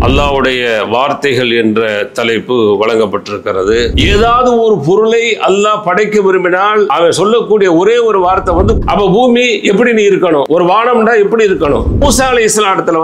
அல்லாஹ்வுடைய வார்த்தைகள் என்ற தலைப்பு வழங்கப்பட்டிருக்கிறது. ஏதாவது ஒரு பொருளை அல்லாஹ் படைக்க விரும்பினால் அவன் சொல்லக்கூடிய ஒரே ஒரு வார்த்தை அப்ப பூமி எப்படி நீ இருக்கணும், ஒரு வானம்டா எப்படி இருக்கணும். மூசா அலைஹிஸ்ஸலாத்துல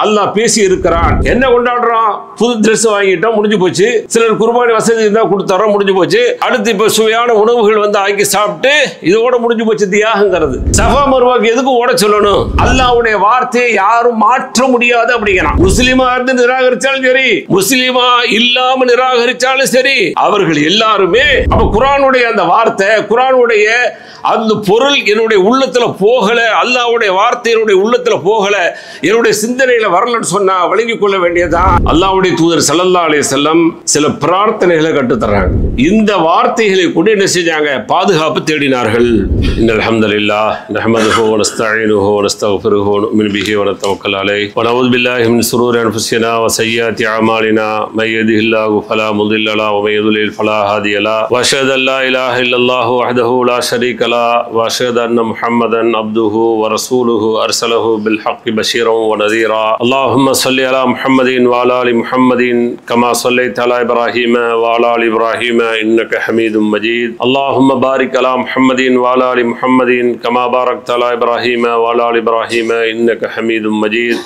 அல்லாஹ் பேசி இருக்கிறான். என்ன கொண்டாடுறோம், புது Dress வாங்கிட்டோம், முடிஞ்சு போச்சு. சிலர் குர்பானி வசதி இருந்தா கொடுத்துறோம், முடிஞ்சு போச்சு. அடுத்து இப்ப சுவையான உணவுகள் ஆக்கி சாப்பிட்டு இதோட முடிஞ்சு போச்சு தியாகங்கிறது. சஃபா மர்வாக்கு எதுக்கு ஓட சொல்லணும்? அல்லாஹ்வுடைய வார்த்தையை யாரும் மாற்ற முடியாது அப்படிங்கிறான். முஸ்லிமா இருந்து நிராகரிச்சாலும் சரி, முஸ்லிமா இல்லாம நிராகரிச்சாலும் சரி, அவர்கள் எல்லாருமே அப்ப குர்ஆனுடைய அந்த வார்த்தை, குர்ஆனுடைய அந்த பொருள் என்னுடைய உள்ளத்துல போகல, அல்லாஹ்வுடைய வார்த்தை என்னுடைய உள்ளத்துல போகல, என்னுடைய சிந்தனையில வரலன்னு சொன்னா வழங்கிக் கொள்ள வேண்டியதான். அல்லாஹ்வுடைய தூதர் ஸல்லல்லாஹு அலைஹி வஸல்லம் சில பிரார்த்தனைகளை கற்றுத் தர்றாங்க. இந்த வார்த்தைகளை கொண்டு என்ன செஞ்சாங்க, பாதுகாப்பு தேடினார்கள். இன்னல் ஹம்தலில்லாஹ் நஹ்மதுஹு வ நஸ்தஈனுஹு வ நஸ்தக்ஃபிருஹு வ நு'மினு பிஹி வ நத்தவக்கல் அலைஹி வ நஊது பில்லாஹி மின் ஷுரூரி அன்ஃபுஸினா வ ஸய்யிஆத்தி அமாலினா மை யஹ்திஹில்லாஹு ஃபலா முضில்ல லஹு வ மை யுضلل ஃபலா ஹாதிய லஹு வ அஷ்ஹது அன் லா இலாஹ இல்லல்லாஹு வஹ்தஹு லா ஷரீக லஹு வ அஷ்ஹது அன்ன முஹம்மதன் அப்துஹு வ ரசூலுஹு அர்ஸலஹு பில் ஹக்கி பஷீரன் வ நதீரா. அல்லாஹும்ம ஸல்லி அலா முஹம்மதின் வ அலா ஆலி முஹம்மதின் கமா ஸல்லைத அலா இப்ராஹீம வ அலா ஆலி இப்ராஹீம இன்னக ஹமீதும் மஜீத். அல்லாஹும்ம பாரிக் அலா முஹம்மதின் வ அலா ஆலி முஹம்மதின் கமா பாரக்த அலா இப்ராஹீம வ அலா ஆலி இப்ராஹீம இன்னக ஹமீதும் மஜீத்.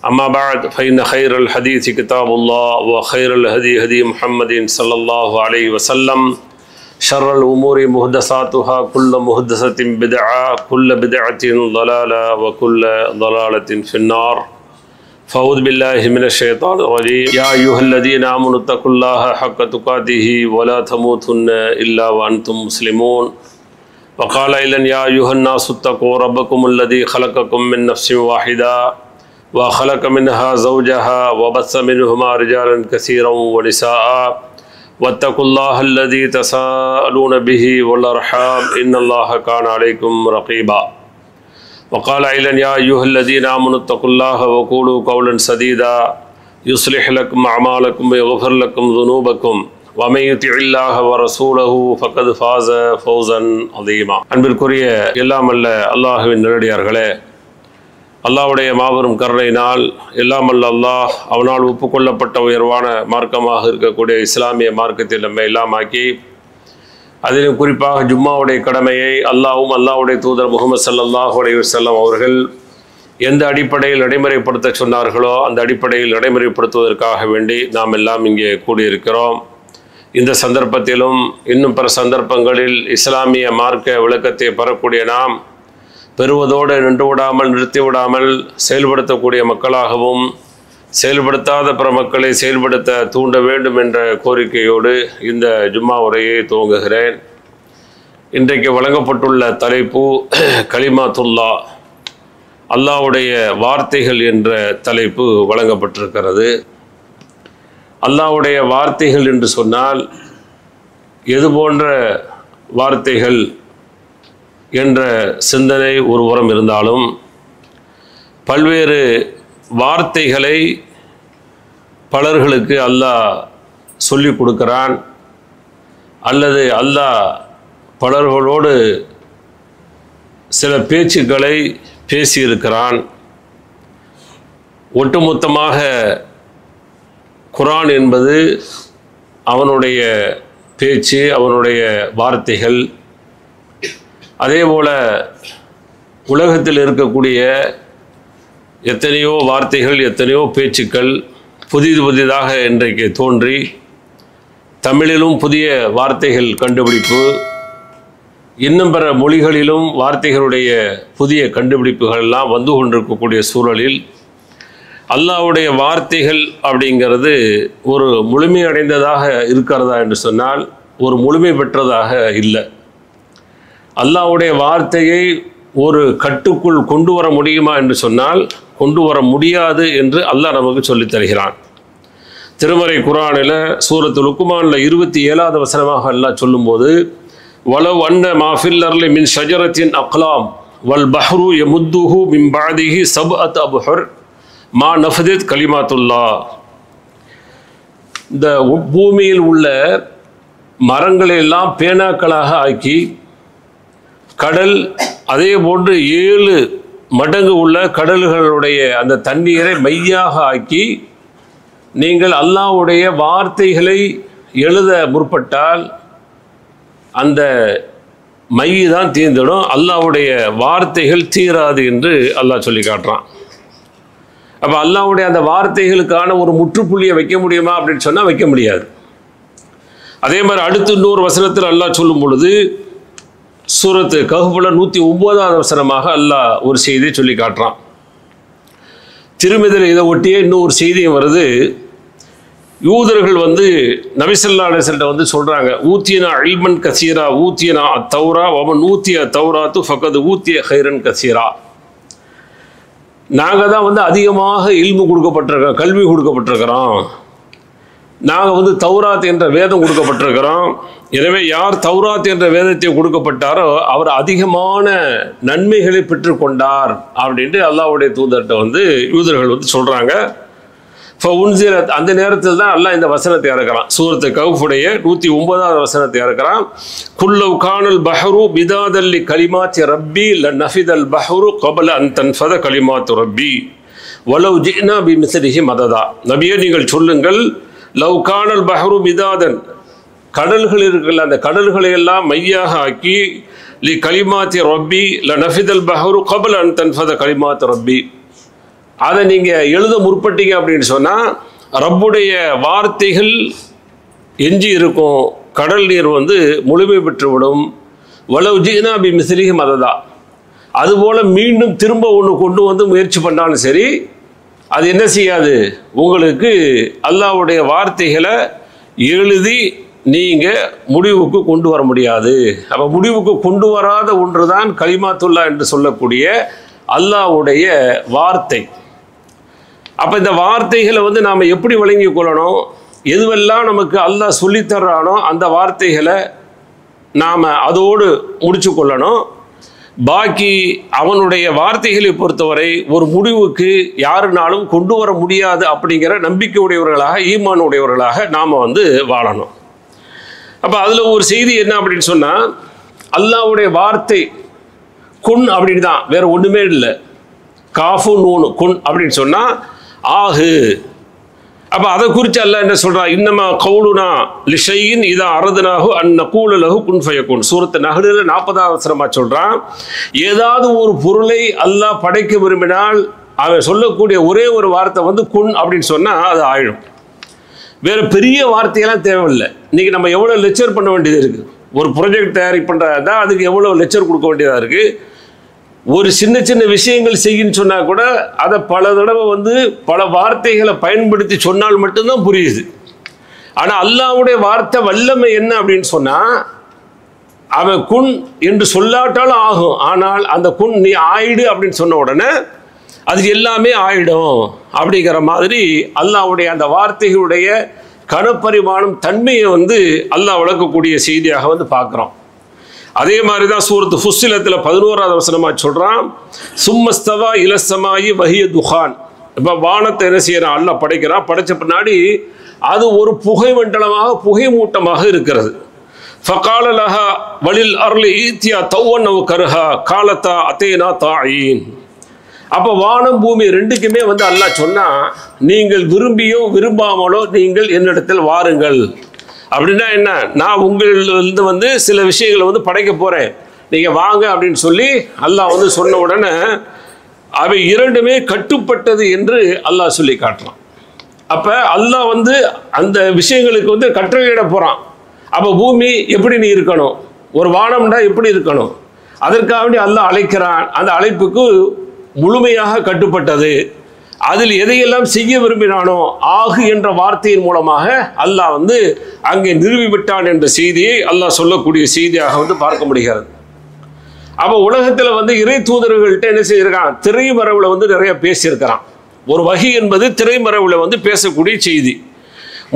أما بعد فإن خير الحديث كتاب الله وخير الهدي هدي محمد صلى الله عليه وسلم شر الأمور محدثاتها كل محدثة بدعة كل بدعة ضلالة وكل ضلالة في النار. فأعوذ بالله من الشيطان الرجيم. يا أيها الذين آمنوا اتقوا الله حق تقاته ولا تموتن إلا وأنتم مسلمون. وقال أيضا يا أيها الناس اتقوا ربكم الذي خلقكم من نفس واحدة وخلق منها زوجها وبث منهما رجالا كثيرا ونساء واتقوا الله الذي تساءلون به والأرحام إن الله كان عليكم رقيبا. وقال أيضا يا أيها الذين آمنوا اتقوا الله وقولوا قولا سديدا يصلح لكم أعمالكم ويغفر لكم ذنوبكم ومن يطع الله ورسوله فقد فاز فوزا عظيما. அன்பிற்குரிய எல்லாம் அல்ல அல்லாஹ்வின் நல்லடியார்களே, அல்லாஹ்வுடைய மாபெரும் கருணையினால் எல்லாம் அல்ல அல்லாஹ் அவனால் ஒப்புக்கொள்ளப்பட்ட உயர்வான மார்க்கமாக இருக்கக்கூடிய இஸ்லாமிய மார்க்கத்தில் நம்மை எல்லாமாக்கி, அதிலும் குறிப்பாக ஜும்மாவுடைய கடமையை அல்லாஹ்வும் அல்லாஹ்வுடைய தூதர் முஹம்மது ஸல்லல்லாஹு அலைஹி வஸல்லம் அவர்கள் எந்த அடிப்படையில் நடைமுறைப்படுத்த சொன்னார்களோ அந்த அடிப்படையில் நடைமுறைப்படுத்துவதற்காக வேண்டி நாம் எல்லாம் இங்கே கூடியிருக்கிறோம். இந்த சந்தர்ப்பத்திலும் இன்னும் பிற சந்தர்ப்பங்களில் இஸ்லாமிய மார்க்க விளக்கத்தை பெறக்கூடிய நாம் பெறுவதோடு நின்று விடாமல் நிறுத்தி விடாமல் செயல்படுத்தக்கூடிய மக்களாகவும் செயல்படுத்தாத பிற மக்களை செயல்படுத்த தூண்ட வேண்டும் என்ற கோரிக்கையோடு இந்த ஜும்மா உரையை துவங்குகிறேன். இன்றைக்கு வழங்கப்பட்டுள்ள தலைப்பு கலிமாத்துல்லா, அல்லாஹ்வுடைய வார்த்தைகள் என்ற தலைப்பு வழங்கப்பட்டிருக்கிறது. அல்லாஹ்வுடைய வார்த்தைகள் என்று சொன்னால் எது போன்ற வார்த்தைகள் என்ற சிந்தனை ஒரு புறம் இருந்தாலும், பல்வேறு வார்த்தைகளை பலர்களுக்கு அல்லாஹ் சொல்லிக் கொடுக்கிறான், அல்லது அல்லாஹ் பலர்களோடு சில பேச்சுக்களை பேசியிருக்கிறான். ஒட்டுமொத்தமாக குர்ஆன் என்பது அவனுடைய பேச்சு, அவனுடைய வார்த்தைகள். அதே போல் உலகத்தில் இருக்கக்கூடிய எத்தனையோ வார்த்தைகள், எத்தனையோ பேச்சுக்கள் புதிதாக இன்றைக்கு தோன்றி தமிழிலும் புதிய வார்த்தைகள் கண்டுபிடிப்பு, இன்னும் பிற மொழிகளிலும் வார்த்தைகளுடைய புதிய கண்டுபிடிப்புகள் எல்லாம் வந்து கொண்டிருக்கக்கூடிய சூழலில் அல்லாஹ்வுடைய வார்த்தைகள் அப்படிங்கிறது ஒரு முழுமையடைந்ததாக இருக்கிறதா என்று சொன்னால் ஒரு முழுமை பெற்றதாக இல்லை. அல்லாஹ்வுடைய வார்த்தையை ஒரு கட்டுக்குள் கொண்டு வர முடியுமா என்று சொன்னால் கொண்டு வர முடியாது என்று அல்லாஹ் நமக்கு சொல்லித் தருகிறான். திருமறை குர்ஆனில் சூரத்து லுக்மானில் 27வது வசனமாக அல்லாஹ் சொல்லும்போது, வலவ் அன்ன மாஃபில் அர்லி மின் ஷஜரத்தின் அக்லாம் வல் பஹ்ரு யமுத்துஹு மின் பஅதிஹி சப்அத் அப்ஹர் மா நஃபதத் கலிமாத்துல்லா. இந்த பூமியில் உள்ள மரங்களை எல்லாம் பேனாக்களாக ஆக்கி, கடல் அதே போன்று 7 மடங்கு உள்ள கடல்களுடைய அந்த தண்ணீரை மையாக ஆக்கி நீங்கள் அல்லாஹ்வுடைய வார்த்தைகளை எழுத முற்பட்டால் அந்த மை தான் தீர்ந்துடும், அல்லாஹ்வுடைய வார்த்தைகள் தீராது என்று அல்லாஹ் சொல்லி காட்டுறான். அப்போ அல்லாஹ்வுடைய அந்த வார்த்தைகளுக்கான ஒரு முற்றுப்புள்ளியை வைக்க முடியுமா அப்படின்னு சொன்னால் வைக்க முடியாது. அதே மாதிரி அடுத்து இன்னொரு வசனத்தில் அல்லாஹ் சொல்லும் பொழுது சூரத்து கஹ்ஃப்ல 109வது வசனமாக அல்லாஹ் ஒரு செய்தியை சொல்லி காட்டுறான். திருமதியில் இதை ஒட்டியே இன்னும் ஒரு செய்தியும் வருது. யூதர்கள் நபி ஸல்லல்லாஹு அலைஹி வஸல்லம் சொல்கிறாங்க, ஊத்தியனா இல்மன் கசீரா ஊத்தியனா தௌரா வமன் ஊத்திய தௌராத்து ஃபகது ஊத்திய ஹைரன் கசீரா. நாங்கள் தான் அதிகமாக இல்மு கொடுக்கப்பட்டிருக்கோம், கல்வி கொடுக்கப்பட்டிருக்கிறோம். நாங்கள் தௌராத் என்ற வேதம் கொடுக்கப்பட்டிருக்கிறோம். எனவே யார் தௌராத் என்ற வேதத்தை கொடுக்கப்பட்டாரோ அவர் அதிகமான நன்மைகளை பெற்றுக்கொண்டார் அப்படின்ட்டு அல்லாஹ்வுடைய தூதர்கிட்ட யூதர்கள் சொல்கிறாங்க. அந்த நேரத்தில் தான் அல்லாஹ் இந்த வசனத்தை இறக்குறான். சூரத்து கஹ்ஃபுடைய 109வது வசனத்தை இறக்குறான். குல்லவ் கானல் பஹ்ரு பிதாதல்லி கலிமாத்தி ரப்பி லநஃபிதல் பஹ்ரு கபல அன் தன்ஃபத கலிமாத்து ரப்பி வலவ் ஜினா பிமிஸ்லிஹி மததா. நபியே நீங்கள் சொல்லுங்கள், லவ் கானல் பஹ்ரு பிதாதன், கடல்கள் இருக்குல்ல, அந்த கடல்களை எல்லாம் மையாக ஆக்கி லி கலிமாத்தி ரப்பி லநஃபிதல் பஹ்ரு கபல அன் தன்ஃபத கலிமாத்து ரப்பி, அதை நீங்கள் எழுத முற்பட்டீங்க அப்படின்னு சொன்னால் ரப்புடைய வார்த்தைகள் எஞ்சி இருக்கும், கடல் நீர் முழுமை பெற்றுவிடும். வலவ் ஜினா பி மிஸ்லிஹி மததா, அதுபோல் மீண்டும் திரும்ப ஒன்று கொண்டு முயற்சி பண்ணாலும் சரி அது என்ன செய்யாது, உங்களுக்கு அல்லாஹ்வுடைய வார்த்தைகளை எழுதி நீங்கள் முடிவுக்கு கொண்டு வர முடியாது. அப்போ முடிவுக்கு கொண்டு வராத ஒன்று தான் கலிமாத்துல்லா என்று சொல்லக்கூடிய அல்லாஹ்வுடைய வார்த்தை. அப்போ இந்த வார்த்தைகளை நாம் எப்படி வழங்கி கொள்ளணும், எதுவெல்லாம் நமக்கு அல்லாஹ் சொல்லித்தர்றானோ அந்த வார்த்தைகளை நாம் அதோடு முடிச்சு கொள்ளணும். பாக்கி அவனுடைய வார்த்தைகளை பொறுத்தவரை ஒரு முடிவுக்கு யாருனாலும் கொண்டு வர முடியாது அப்படிங்கிற நம்பிக்கை உடையவர்களாக, ஈமான் உடையவர்களாக நாம் வாழணும். அப்போ அதில் ஒரு செய்தி என்ன அப்படின்னு சொன்னால், அல்லாஹ்வுடைய வார்த்தை குன் அப்படின்னு தான், வேறு ஒன்றுமே இல்லை. காஃபு நூனு குன் அப்படின்னு சொன்னால் ஆகு. அப்போ அதை குறித்து அல்லாஹ் என்ன சொல்கிறா, இன்னமா கவுலுனா லிஷையின் இதா அரதுனாகு அன் நகூல லஹு குன் ஃபயகுன். சூரத்து நஹ்லில் 40வது வசனமாக சொல்கிறான், ஏதாவது ஒரு பொருளை அல்லாஹ் படைக்க விரும்பினால் அவன் சொல்லக்கூடிய ஒரே ஒரு வார்த்தை குன் அப்படின்னு சொன்னால் அது ஆயிடும். வேறு பெரிய வார்த்தையெல்லாம் தேவையில்லை. இன்றைக்கி நம்ம எவ்வளோ லெக்சர் பண்ண வேண்டியது இருக்குது, ஒரு ப்ராஜெக்ட் தயாரி பண்ணுறதா அதுக்கு எவ்வளோ லெக்சர் கொடுக்க வேண்டியதாக இருக்குது. ஒரு சின்ன சின்ன விஷயங்கள் செய்யின்னு சொன்னால் கூட அதை பல தடவை பல வார்த்தைகளை பயன்படுத்தி சொன்னால் மட்டும்தான் புரியுது. ஆனால் அல்லாஹ்வுடைய வார்த்தை வல்லமை என்ன அப்படின்னு சொன்னால், அவன் குன் என்று சொல்லாட்டாலும் ஆகும். ஆனால் அந்த குன் நீ ஆயிடு அப்படின்னு சொன்ன உடனே அது எல்லாமே ஆயிடும் அப்படிங்கிற மாதிரி அல்லாஹ்வுடைய அந்த வார்த்தைகளுடைய கனப்பரிமாணம் தன்மையை அல்லாஹ் விளக்கக்கூடிய செய்தியாக பார்க்குறோம். அதே மாதிரி தான் சூரத்து ஃபுஸ்ஸிலத்தில் 11வது வசனமாக சொல்கிறான், சும்மஸ்தவா இலசமாயி வஹிய துஹான். இப்போ வானத்தை என்ன செய்யறான், அல்லாஹ் படைக்கிறான். படைச்ச பின்னாடி அது ஒரு புகை மண்டலமாக, புகை மூட்டமாக இருக்கிறது. ஃபகால லஹா வலில் அர்லி ஈத்தியா தௌவன் அவ் கர்ஹா காலத்தா அத்தேனா தாயின். அப்போ வானம் பூமி ரெண்டுக்குமே அல்லாஹ் சொன்னால், நீங்கள் விரும்பியோ விரும்பாமலோ நீங்கள் என்னிடத்தில் வாருங்கள். அப்படின்னா என்ன, நான் உங்களிலிருந்து சில விஷயங்களை படைக்க போகிறேன், நீங்கள் வாங்க அப்படின்னு சொல்லி அல்லாஹ் சொன்ன உடனே அவை இரண்டுமே கட்டுப்பட்டது என்று அல்லாஹ் சொல்லி காட்டுறான். அப்போ அல்லாஹ் அந்த விஷயங்களுக்கு கட்டளையிட போகிறான். அப்போ பூமி எப்படி நீ இருக்கணும், ஒரு வானம்னா எப்படி இருக்கணும், அதற்காக அல்லாஹ் அழைக்கிறான். அந்த அழைப்புக்கு முழுமையாக கட்டுப்பட்டது. அதில் எதையெல்லாம் செய்ய விரும்பினானோ ஆகு என்ற வார்த்தையின் மூலமாக அல்லாஹ் அங்கே நிறுவிவிட்டான் என்ற செய்தியை அல்லாஹ் சொல்லக்கூடிய செய்தியாக பார்க்க முடிகிறது. அப்போ உலகத்தில் இறை தூதர்கள்ட்ட என்ன செய்திருக்கான், திரைமறைவில் நிறைய பேசியிருக்கிறான். ஒரு வஹி என்பது திரைமறைவில் பேசக்கூடிய செய்தி.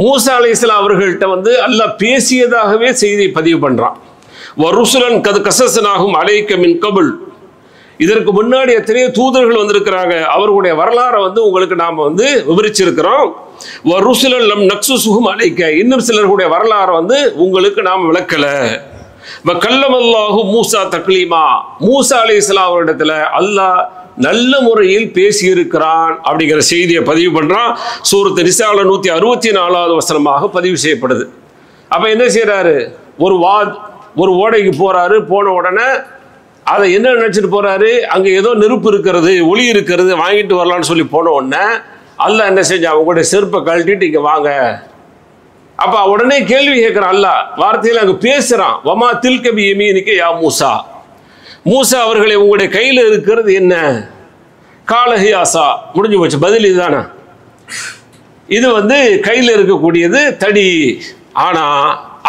மூசா அலைஹிஸ்ஸலாம் அவர்கள்ட்ட அல்லாஹ் பேசியதாகவே செய்தியை பதிவு பண்ணுறான். வருசுலன் கது கசசனாகும் அலைக்க மின் கபுல். இதற்கு முன்னாடி எத்தனையோ தூதர்கள் வந்திருக்கிறாங்க, அவர்களுடைய வரலாறை உங்களுக்கு நாம் விவரிச்சிருக்கிறோம். ருசுலம் நக்சுசுகும் அழைக்க, இன்னும் சிலர்களுடைய வரலாறை உங்களுக்கு நாம் விளக்கலை. கல்லமல்லாஹு மூசா தக்லீமா. மூசா அலைஹிஸ்ஸலாம் அவரிடத்துல அல்லாஹ் நல்ல முறையில் பேசியிருக்கிறான் அப்படிங்கிற செய்தியை பதிவு பண்றான். சூரத்து நிசால 164வது வசனமாக பதிவு செய்யப்படுது. அப்ப என்ன செய்யறாரு, ஒரு ஓடைக்கு போறாரு. போன உடனே அதை என்ன நினைச்சிட்டு போறாரு, அங்க ஏதோ நெருப்பு இருக்கிறது, ஒளி இருக்கிறது, வாங்கிட்டு வரலான்னு சொல்லி போன உடனே அல்லாஹ் என்ன செஞ்சா, அவங்களுடைய செருப்பை கழட்டிட்டு இங்க வாங்க. அப்ப உடனே கேள்வி கேட்கிறான் அல்லாஹ், வார்த்தையில அங்க பேசுறான். வமா தில்க பி யமீனிக யா மூசா, மூசா அவர்களை உங்களுடைய கையில் இருக்கிறது என்ன? காலஹி ஆசா, முடிஞ்சு போச்சு, பதில் இதுதானே. இது கையில் இருக்கக்கூடியது தடி. ஆனா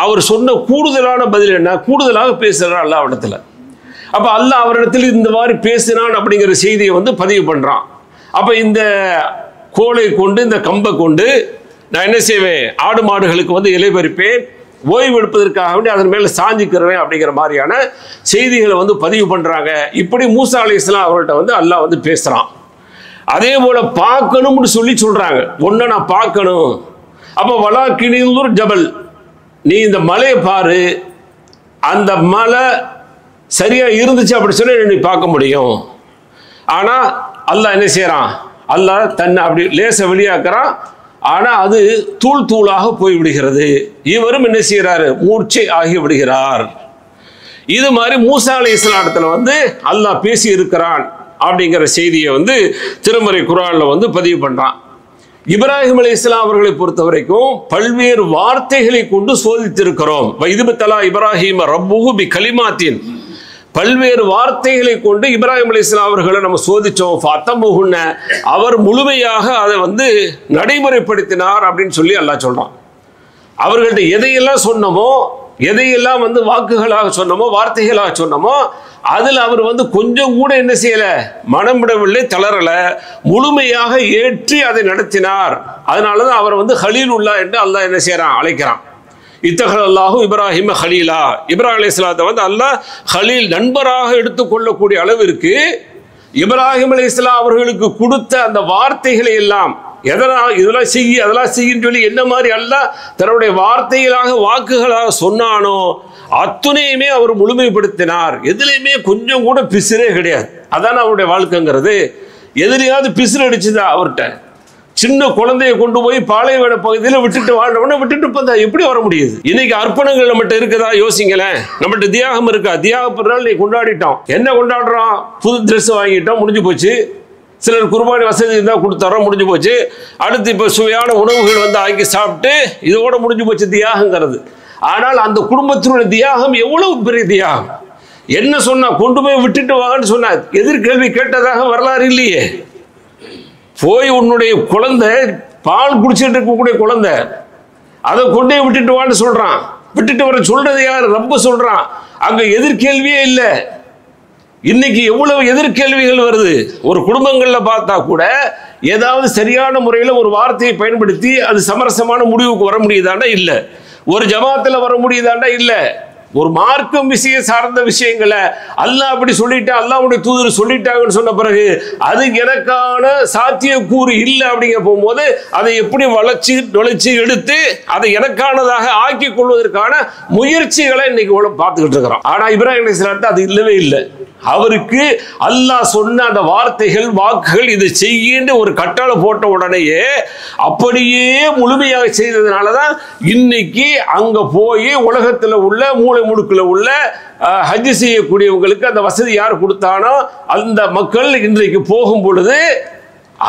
அவர் சொன்ன கூடுதலான பதில் என்ன, கூடுதலாக பேசுறான் அல்லாஹ் இடத்துல. அப்ப அல்லாஹ் அவரிடத்தில் இந்த மாதிரி பேசினான் அப்படிங்கிற செய்தியை பதிவு பண்றான். அப்ப இந்த கோலை கொண்டு, இந்த கம்பை கொண்டு நான் என்ன செய்வேன், ஆடு மாடுகளுக்கு இலை பறிப்பேன், ஓய்வு எடுப்பதற்காக வேண்டி அதன் மேல சாஞ்சிக்கிறேன் அப்படிங்கிற மாதிரியான செய்திகளை பதிவு பண்றாங்க. இப்படி மூசா அலைஹிஸ்ஸலாம் அவர்கள்ட்ட அல்லாஹ் பேசுறான். அதே போல பார்க்கணும்னு சொல்றாங்க. ஒன்ன நான் பார்க்கணும். அப்ப வலாக்கினில் ஜபல், நீ இந்த மலையை பாரு, அந்த மலை சரியா இருந்துச்சு அப்படி சொல்லி நீ பார்க்க முடியும். ஆனா அல்லாஹ் என்ன செய்யறான், அல்லாஹ் தன்னை அப்படி லேச வெளியாக்குறான். ஆனா அது தூள் தூளாக போய் விடுகிறது. இவரும் என்ன செய்யறாரு, மூர்ச்சை ஆகி விடுகிறார். இது மாதிரி மூசா அலைஹிஸ்ஸலாம் இடத்துல அல்லாஹ் பேசி இருக்கிறான் அப்படிங்கிற செய்தியை திருமறை குர்ஆன்ல பதிவு பண்றான். இப்ராஹிம் அலைஹிஸ்ஸலாம் அவர்களை பொறுத்த வரைக்கும் பல்வேறு வார்த்தைகளை கொண்டு சோதித்திருக்கிறோம். வைதுபத்தலா இப்ராஹிம் ரப்புஹு பி கலிமாத்தின், பல்வேறு வார்த்தைகளை கொண்டு இப்ராஹிம் அலைஹிஸ்ஸலாம் அவர்களை நம்ம சோதிச்சோம். ஃபஅத்தமுஹுன்ன, அவர் முழுமையாக அதை நடைமுறைப்படுத்தினார் அப்படின்னு சொல்லி அல்லாஹ் சொல்றான். அவர்கள்ட்ட எதையெல்லாம் சொன்னமோ, எதையெல்லாம் வாக்குகளாக சொன்னமோ, வார்த்தைகளாக சொன்னமோ, அதில் அவர் கொஞ்சம் கூட என்ன செய்யல, மனம் விடவில்லை, தளரல, முழுமையாக ஏற்றி அதை நடத்தினார். அதனாலதான் அவர் ஹலீலுல்லா என்று அல்லாஹ் என்ன செய்யறான், அழைக்கிறான். இத்தகல் அல்லாஹு இப்ராஹிம ஹலீலா, இப்ராஹிம் அலைஹிஸ்ஸலாத்தை அல்லாஹ் ஹலீல், நண்பராக எடுத்துக்கொள்ளக்கூடிய அளவிற்கு இப்ராஹிம் அலைஹிஸ்ஸலாம் அவர்களுக்கு கொடுத்த அந்த வார்த்தைகளை எல்லாம், இதெல்லாம் செய்ய அதெல்லாம் செய்யின்னு சொல்லி என்ன மாதிரி அல்லாஹ் தன்னுடைய வார்த்தைகளாக வாக்குகளாக சொன்னானோ அத்துணையுமே அவர் முழுமைப்படுத்தினார். எதுலையுமே கொஞ்சம் கூட பிசுரே கிடையாது. அதான அவருடைய வாழ்க்கைங்கிறது. எதிரையாவது பிசுறு அடிச்சுதா அவர்கிட்ட? சின்ன குழந்தைய கொண்டு போய் பாலைவன பகுதியில் விட்டுட்டு வாழ்றவன விட்டுட்டு எப்படி வர முடியுது? இன்னைக்கு அர்ப்பணங்கள் நம்மகிட்ட இருக்குதா யோசிங்களேன். நம்மகிட்ட தியாகம் இருக்கா? தியாக பிறநாள் நீ கொண்டாடிட்டோம். என்ன கொண்டாடுறோம்? புது ட்ரெஸ் வாங்கிட்டோம், முடிஞ்சு போச்சு. சிலர் குர்பானி வசதி இருந்தால் கொடுத்துறோம், முடிஞ்சு போச்சு. அடுத்து இப்போ சுவையான உணவுகள் ஆக்கி சாப்பிட்டு இதோட முடிஞ்சு போச்சு தியாகங்கிறது. ஆனால் அந்த குடும்பத்தினுடைய தியாகம் எவ்வளவு பெரிய தியாகம்! என்ன சொன்னா, கொண்டு போய் விட்டுட்டு வாங்கன்னு சொன்னா, எதிர்கேள்வி கேட்டதாக வரலாறு இல்லையே. போய் உன்னுடைய குழந்தை, பால் குடிச்சிட்டு இருக்கக்கூடிய குழந்தை, அதை கொண்டே விட்டுட்டு வான்னு சொல்றான். விட்டுட்டு வர சொல்றது யார்? ரப்பு சொல்றான். அங்க எதிர்கேள்வியே இல்லை. இன்னைக்கு எவ்வளவு எதிர்கேள்விகள் வருது. ஒரு குடும்பங்கள்ல பார்த்தா கூட ஏதாவது சரியான முறையில் ஒரு வார்த்தையை பயன்படுத்தி அது சமரசமான முடிவுக்கு வர முடியுதாண்டா? இல்லை. ஒரு ஜமாத்துல வர முடியுதாண்டா? இல்லை. ஒரு மார்க்கம் விஷயம் சார்ந்த விஷயங்களை அல்லாஹ் அப்படி சொல்லிட்டா, அல்லாஹ்வுடைய தூதர் சொல்லிட்டாங்கன்னு சொன்ன பிறகு அது எனக்கான சாத்தியக்கூறு இல்லை அப்படிங்கிற போகும்போது அதை எப்படி நுழைச்சி எடுத்து அதை எனக்கானதாக ஆக்கி கொள்வதற்கான முயற்சிகளை இன்னைக்கு பார்த்துக்கிட்டு இருக்கிறோம். ஆனா இப்ராஹிம் அலைஹிஸ்ஸலாம் அது இல்லவே இல்லை. அவருக்கு அல்லாஹ் சொன்ன அந்த வார்த்தைகள், வாக்குகள், இதை செய்ய ஒரு கட்டளை போட்ட உடனேயே அப்படியே முழுமையாக செய்ததுனாலதான் இன்னைக்கு அங்க போய் உலகத்துல உள்ள மூளை முடுக்குல உள்ள ஹஜ் செய்யக்கூடியவங்களுக்கு அந்த வசதி யார் கொடுத்தானோ அந்த மக்கள் இன்றைக்கு போகும் பொழுது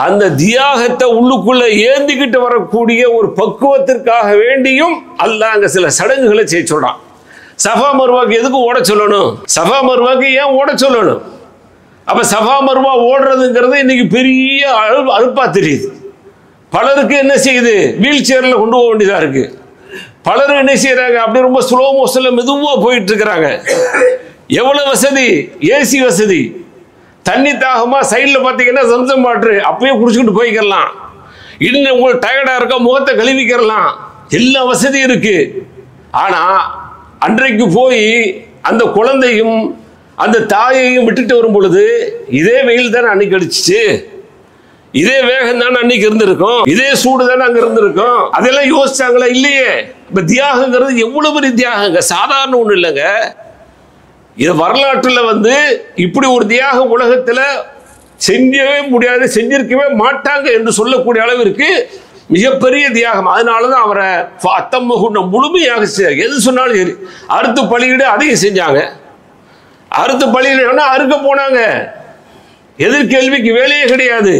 அந்த தியாகத்தை உள்ளுக்குள்ள ஏந்திக்கிட்டு வரக்கூடிய ஒரு பக்குவத்திற்காக வேண்டியும் அல்லாஹ் அங்க சில சடங்குகளை செய்ய சொல்றான். சஃபா மர்வாக்கு எதுக்கு ஓட சொல்லணும்? சஃபா மர்வாக்கு ஏன் ஓட சொல்லணும்? அப்ப சஃபா மர்வா ஓடுறதுங்கிறது இன்னைக்கு பெரிய அழுப்பா தெரியுது. பலருக்கு என்ன செய்யுது, வீல் சேர்ல கொண்டு போக வேண்டியதா இருக்கு. பலரும் என்ன செய்யறாங்க, அப்படி ரொம்ப ஸ்லோ மோஷன்ல மெதுவா போயிட்டு இருக்கிறாங்க. எவ்வளவு வசதி, ஏசி வசதி. தண்ணி தாகமா சைட்ல பாத்தீங்கன்னா சம்சம் வாட்டர் அப்பயே குடிச்சுக்கிட்டு போய்க்கலாம். இன்னும் உங்களுக்கு டயர்டா இருக்க முகத்தை கழுவிக்கிறலாம், எல்லா வசதியும் இருக்கு. ஆனா அன்றைக்கு போய் அந்த குழந்தையும் அந்த தாயையும் விட்டுட்டு வரும் பொழுது இதே வெயில் தானே அன்னைக்கு அடிச்சிச்சு, இதே வேகம் தானே அன்னைக்கு இருந்திருக்கும், இதே சூடு தானே அங்க இருந்திருக்கும். அதெல்லாம் யோசிச்சாங்களா? இல்லையே. இப்ப தியாகங்கிறது எவ்வளவு பெரிய தியாகங்க, சாதாரண ஒண்ணு இல்லைங்க. இது வரலாற்றுல இப்படி ஒரு தியாகம் உலகத்துல செஞ்சவே முடியாது, செஞ்சிருக்கவே மாட்டாங்க என்று சொல்லக்கூடிய அளவிற்கு மிகப்பெரிய தியாகம். அதனாலதான் அவரை முழுமையாக எது சொன்னாலும் சரி அறுத்து பலியிட அதையும் செஞ்சாங்க. அறுத்து பலியிட அறுக்க போனாங்க, எதிர்கேள்விக்கு வேலையே கிடையாது.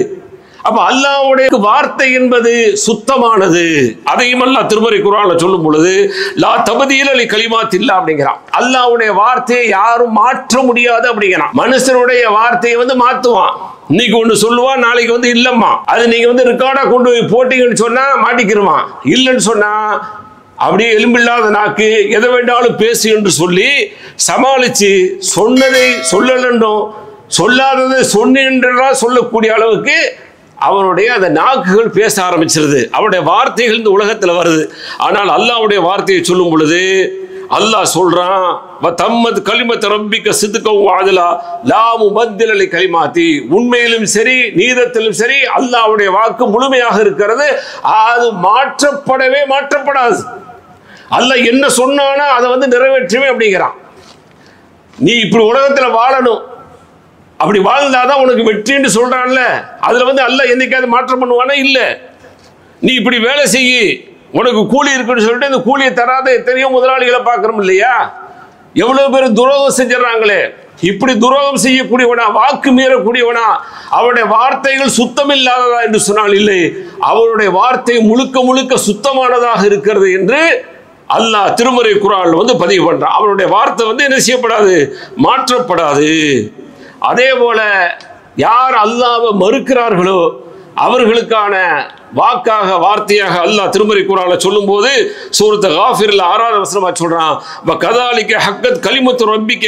அப்ப அல்லாஹ்வுடைய வார்த்தை என்பது சுத்தமானது. அதையும் அல்லாஹ் திருமறை குர்ஆன்ல சொல்லும் பொழுது லா தபதீல லி கலிமாத்தில்லா அப்படிங்கிறான். அல்லாஹ்வுடைய வார்த்தையை யாரும் மாற்ற முடியாது அப்படிங்கிறான். மனுஷனுடைய வார்த்தையை மாத்துவான், இன்னைக்கு ஒண்ணு சொல்லுவான், நாளைக்கு இல்லம்மா, அது நீங்க ரெக்கார்டா கொண்டு போய் போட்டீங்கன்னு சொன்னா மாட்டிக்கிருவான். இல்லைன்னு சொன்னா அப்படியே எலும்பில்லாத நாக்கு எதை வேண்டாலும் பேசு என்று சொல்லி சமாளிச்சு சொன்னதை சொல்லலண்டும் சொல்லாததை சொன்னென்றெல்லாம் சொல்லக்கூடிய அளவுக்கு அவருடைய அந்த நாக்குகள் பேச ஆரம்பிச்சிருது. அவருடைய வார்த்தைகள் இந்த உலகத்தில் வருது. ஆனால் அல்லாஹ்வுடைய வார்த்தையை சொல்லும் பொழுது அல்லாஹ் சொல்றான், தம்மத் கலிமத் ரப்பிக்க சித்கவ் வஅதலா லா முபத்தில லி கலிமாத்தி. உண்மையிலும் சரி நீதத்திலும் சரி அல்லாஹ்வுடைய வாக்கு முழுமையாக இருக்கிறது, அது மாற்றப்படவே மாற்றப்படாது. அல்லாஹ் என்ன சொன்னானோ அதை நிறைவேற்றுவே அப்படிங்கிறான். நீ இப்படி உலகத்தில் வாழணும், அப்படி வாழ்ந்தாதான் உனக்கு வெற்றின்னு சொல்றான்ல, அதுல அல்லாஹ் என்னைக்காவது மாற்றம் பண்ணுவானா? இல்ல. நீ இப்படி வேலை செய்ய உனக்கு கூலி இருக்குன்னு சொல்லிட்டு இந்த கூலியை தராத எத்தனையோ முதலாளிகளை பார்க்கிறோம் இல்லையா? எவ்வளவு பேர் துரோகம் செஞ்சிடறாங்களே. இப்படி துரோகம் செய்யக்கூடியவனா, வாக்கு மீறக்கூடியவனா, அவருடைய வார்த்தைகள் சுத்தம் இல்லாததா என்று சொன்னால் இல்லை, அவருடைய வார்த்தை முழுக்க முழுக்க சுத்தமானதாக இருக்கிறது என்று அல்லாஹ் திருமறை குர்ஆன்ல பதிவு பண்றான். அவருடைய வார்த்தை என்ன செய்யப்படாது, மாற்றப்படாது. அதே போல யார் அல்லாஹ்வை மறுக்கிறார்களோ அவர்களுக்கான வாக்காக வார்த்தையாக அல்லாஹ் திருமறை குர்ஆன்ல சொல்லும்போது சூரத் காஃபிர்ல 6வது வசனமா சொல்றான், வகதாலிக ஹக்கத் கலிமத்து ரப்பிக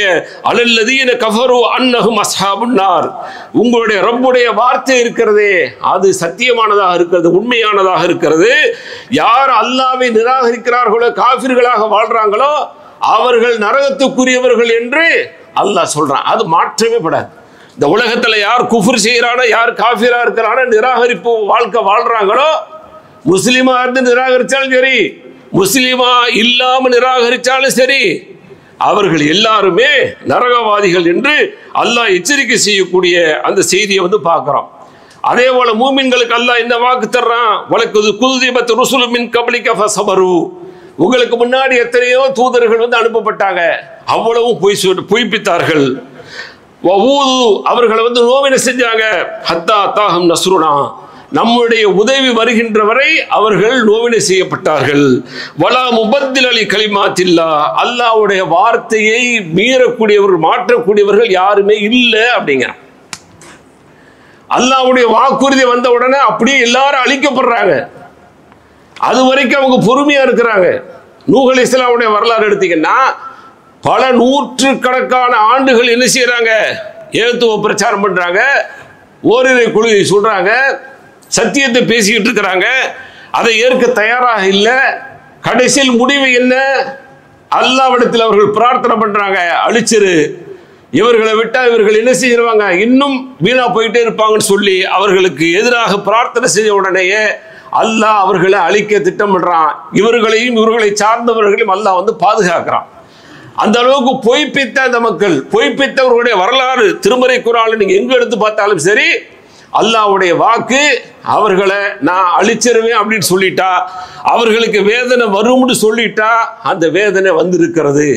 அலல்லதீன கஃபரு அன்னஹும் அஸ்ஹாபுன் நார். உங்களுடைய ரப்புடைய வார்த்தை இருக்கிறதே அது சத்தியமானதாக இருக்கிறது, உண்மையானதாக இருக்கிறது. யார் அல்லாஹ்வை நிராகரிக்கிறார்களோ காஃபிர்களாக வாழ்றாங்களோ அவர்கள் நரகத்துக்குரியவர்கள் என்று அல்லாஹ் சொல்றான். அது மாற்றமே படாது. இந்த உலகத்துல யார் குஃப்ர் செய்யறானோ, யார் காஃபிரா இருக்கிறானோ, நிராகரிப்பு வாழ்க்கை வாழ்றாங்களோ, முஸ்லிமா இருந்து நிராகரிச்சாலும் சரி, முஸ்லிமா இல்லாம நிராகரிச்சாலும் சரி, அவர்கள் எல்லாருமே நரகவாதிகள் என்று அல்லாஹ் எச்சரிக்கை செய்யக்கூடிய அந்த செய்தியை பார்க்கிறோம். அதே போல மூமின்களுக்கு அல்லாஹ் இந்த வாக்கு தர்றான், வலக்குது குல்திபத் ருசுலு மின் கப்லிக ஃபஸபரு. உங்களுக்கு முன்னாடி எத்தனையோ தூதர்கள் அனுப்பப்பட்டாங்க, அவ்வளவும் பொய்ப்பித்தார்கள். அவர்களை நோவினை செஞ்சாங்க. ஹத்தா அத்தாஹம் நஸ்ருனா, நம்முடைய உதவி வருகின்ற வரை அவர்கள் நோவினை செய்யப்பட்டார்கள். வலா முபத்தில லி கலிமாத்தில்லா, அல்லாஹ்வுடைய வார்த்தையை மீறக்கூடியவர்கள் மாற்றக்கூடியவர்கள் யாருமே இல்லை அப்படிங்கிறான். அல்லாஹ்வுடைய வாக்குறுதி வந்த உடனே அப்படியே எல்லாரும் அழிக்கப்படுறாங்க. அது வரைக்கும் அவங்க பொறுமையா இருக்கிறாங்க. நூஹ் அலைஹிஸ்ஸலாமுடைய வரலாறு எடுத்தீங்கன்னா பல நூற்றுக்கணக்கான ஆண்டுகள் என்ன செய்யறாங்க, ஏகத்துவ பிரச்சாரம் பண்றாங்க, ஓரிரை கொள்கையை சொல்றாங்க, சத்தியத்தை பேசிக்கிட்டு இருக்கிறாங்க, அதை ஏற்க தயாராக இல்லை. கடைசியில் முடிவு என்ன, அல்லாஹ்விடத்தில் அவர்கள் பிரார்த்தனை பண்றாங்க, அழிச்சிரு, இவர்களை விட்டா இவர்கள் என்ன செய்வாங்க, இன்னும் வீணா போயிட்டே இருப்பாங்கன்னு சொல்லி அவர்களுக்கு எதிராக பிரார்த்தனை செய்த உடனேயே அல்லாஹ் அவர்களை அழிக்க திட்டமிடுறான். இவர்களையும் இவர்களை சார்ந்தவர்களையும் அல்லாஹ் பாதுகாக்கிறான். அந்த அளவுக்கு பொய்ப்பித்த அந்த மக்கள், பொய்ப்பித்தவர்களுடைய வரலாறு திருமறை குர்ஆன்ல நீங்க எங்க எடுத்து பார்த்தாலும் சரி, அல்லாஹ்வுடைய வாக்கு அவர்களை நான் அழிச்சிருவேன் அப்படின்னு சொல்லிட்டா, அவர்களுக்கு வேதனை வரும்னு சொல்லிட்டா அந்த வேதனை வந்திருக்கிறது.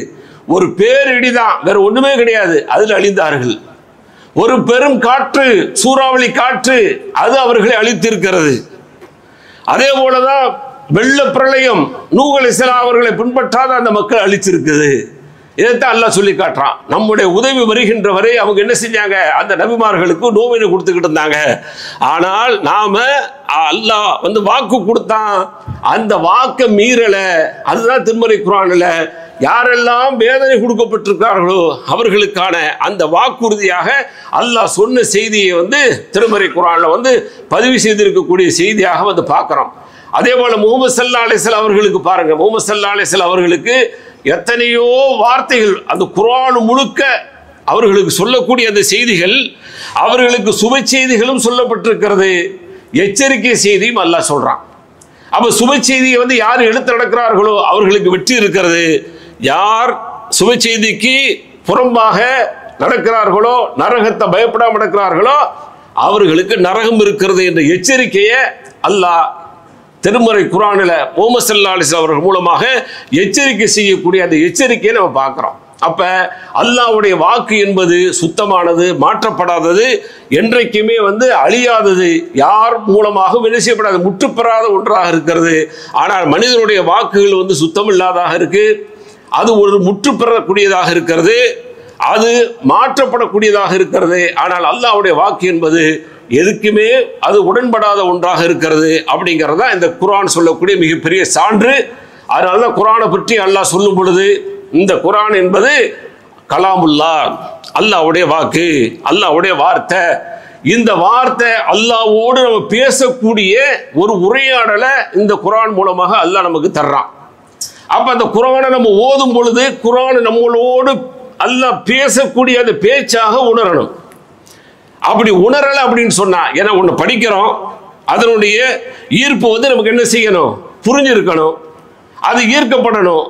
ஒரு பேரிடிதான், வேற ஒண்ணுமே கிடையாது, அதில் அழிந்தார்கள். ஒரு பெரும் காற்று, சூறாவளி காற்று, அது அவர்களை அழித்திருக்கிறது. அதே போலதான் வெள்ள பிரளயம், நூஹ் அலைஹிஸ்ஸலாம் அவர்களை பின்பற்றாத அந்த மக்கள் அழிச்சிருக்குது. இதைத்தான் அல்லாஹ் சொல்லி காட்டுறான். நம்முடைய உதவி வருகின்ற வரை அவங்க என்ன செஞ்சாங்க, அந்த நபிமார்களுக்கு நோவினை கொடுத்துக்கிட்டு இருந்தாங்க. ஆனால் நாம அல்லாஹ் வாக்கு கொடுத்தான், அந்த வாக்கை மீறல. அதுதான் திருமறை குர்ஆன்ல யாரெல்லாம் வேதனை கொடுக்கப்பட்டிருக்கிறார்களோ அவர்களுக்கான அந்த வாக்குறுதியாக அல்லாஹ் சொன்ன செய்தியை திருமறை குர்ஆன்ல பதிவு செய்திருக்கக்கூடிய செய்தியாக பார்க்கிறோம். அதே போல முஹம்மது ஸல்லல்லாஹு அலைஹி வஸல்லம் அவர்களுக்கு பாருங்க, முஹம்மது ஸல்லல்லாஹு அலைஹி வஸல்லம் அவர்களுக்கு எத்தனையோ வார்த்தைகள், அந்த குர்ஆன் முழுக்க அவர்களுக்கு சொல்லக்கூடிய அந்த செய்திகள், அவர்களுக்கு சுப செய்திகளும் சொல்லப்பட்டிருக்கிறது, எச்சரிக்கை செய்தியும் அல்லாஹ் சொல்றான். அப்ப சுப செய்தியை யார் எடுத்து நடக்கிறார்களோ அவர்களுக்கு வெற்றி இருக்கிறது. யார் சுப செய்திக்கு புறம்பாக நடக்கிறார்களோ, நரகத்தை பயப்படாம நடக்கிறார்களோ அவர்களுக்கு நரகம் இருக்கிறது என்ற எச்சரிக்கையை அல்லாஹ் திருமறை குர்ஆனில் முஹம்மது ஸல்லல்லாஹு அலைஹி வஸல்லம் அவர்கள் மூலமாக எச்சரிக்கை செய்யக்கூடிய அந்த எச்சரிக்கையை நம்ம பார்க்கிறோம். அப்ப அல்லாஹ்வுடைய வாக்கு என்பது சுத்தமானது, மாற்றப்படாதது, என்றைக்குமே அழியாதது, யார் மூலமாக என்ன செய்யப்படாது, முற்றுப்பெறாத ஒன்றாக இருக்கிறது. ஆனால் மனிதனுடைய வாக்குகள் சுத்தம் இல்லாதாக இருக்கு, அது ஒரு முற்று பெறக்கூடியதாக இருக்கிறது, அது மாற்றப்படக்கூடியதாக இருக்கிறது. ஆனால் அல்லாஹ்வுடைய வாக்கு என்பது எதுக்குமே அது உடன்படாத ஒன்றாக இருக்கிறது. அப்படிங்கிறது தான் இந்த குர்ஆன் சொல்லக்கூடிய மிகப்பெரிய சான்று. அதனால தான் குர்ஆனை பற்றி அல்லாஹ் சொல்லும் பொழுது இந்த குர்ஆன் என்பது கலாமுல்லாஹ், அல்லாஹ்வுடைய வாக்கு, அல்லாஹ்வுடைய வார்த்தை. இந்த வார்த்தை அல்லாஹ்வோடு நம்ம பேசக்கூடிய ஒரு உரையாடலை இந்த குர்ஆன் மூலமாக அல்லாஹ் நமக்கு தர்றான். அப்ப அந்த குர்ஆனை நம்ம ஓதும் பொழுது குர்ஆன் நம்மளோடு அல்லாஹ் பேசக்கூடிய அந்த பேச்சாக உணரணும். அப்படி உணரலை அப்படின்னு சொன்னா, ஏன்னா ஒன்று படிக்கிறோம், அதனுடைய ஈர்ப்பு நமக்கு என்ன செய்யணும், புரிஞ்சிருக்கணும், அது ஈர்க்கப்படணும்.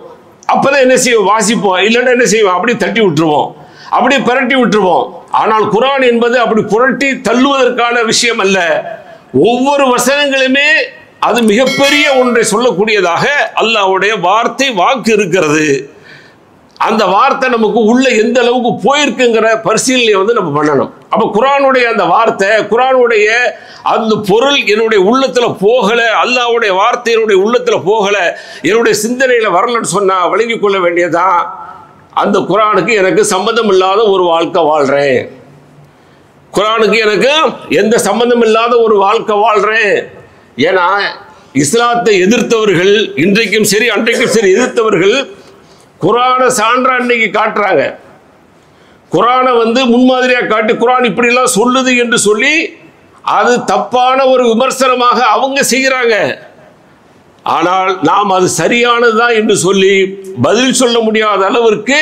அப்பதான் என்ன செய்வோம், வாசிப்போம். இல்லைன்னா என்ன செய்வோம், அப்படி தட்டி விட்டுருவோம், அப்படி புரட்டி விட்டுருவோம். ஆனால் குர்ஆன் என்பது அப்படி புரட்டி தள்ளுவதற்கான விஷயம் அல்ல. ஒவ்வொரு வசனங்களுமே அது மிகப்பெரிய ஒன்றை சொல்லக்கூடியதாக அல்லாஹ்வுடைய வார்த்தை, வாக்கு இருக்கிறது. அந்த வார்த்தை நமக்கு உள்ள எந்த அளவுக்கு போயிருக்குங்கிற பரிசீலனையை நம்ம பண்ணணும். அப்ப குர்ஆனுடைய அந்த வார்த்தை, குர்ஆனுடைய அந்த பொருள் என்னுடைய உள்ளத்துல போகல, அல்லாஹ்வுடைய வார்த்தை என்னுடைய உள்ளத்துல போகல, என்னுடைய சிந்தனையில வரலன்னு சொன்னா வழங்கிக் கொள்ள வேண்டியதான், அந்த குர்ஆனுக்கு எனக்கு சம்பந்தம் இல்லாத ஒரு வாழ்க்கை வாழ்றேன், குர்ஆனுக்கு எனக்கு எந்த சம்பந்தம் இல்லாத ஒரு வாழ்க்கை வாழ்றேன். ஏன்னா இஸ்லாத்தை எதிர்த்தவர்கள், இன்றைக்கும் சரி அன்றைக்கும் சரி எதிர்த்தவர்கள் குர்ஆனை சான்றா அன்னைக்கு காட்டுறாங்க. குர்ஆனை முன்மாதிரியா காட்டி குர்ஆன் இப்படி எல்லாம் சொல்லுது என்று சொல்லி அது தப்பான ஒரு விமர்சனமாக அவங்க செய்கிறாங்க. ஆனால் நாம் அது சரியானதுதான் என்று சொல்லி பதில் சொல்ல முடியாத அளவிற்கு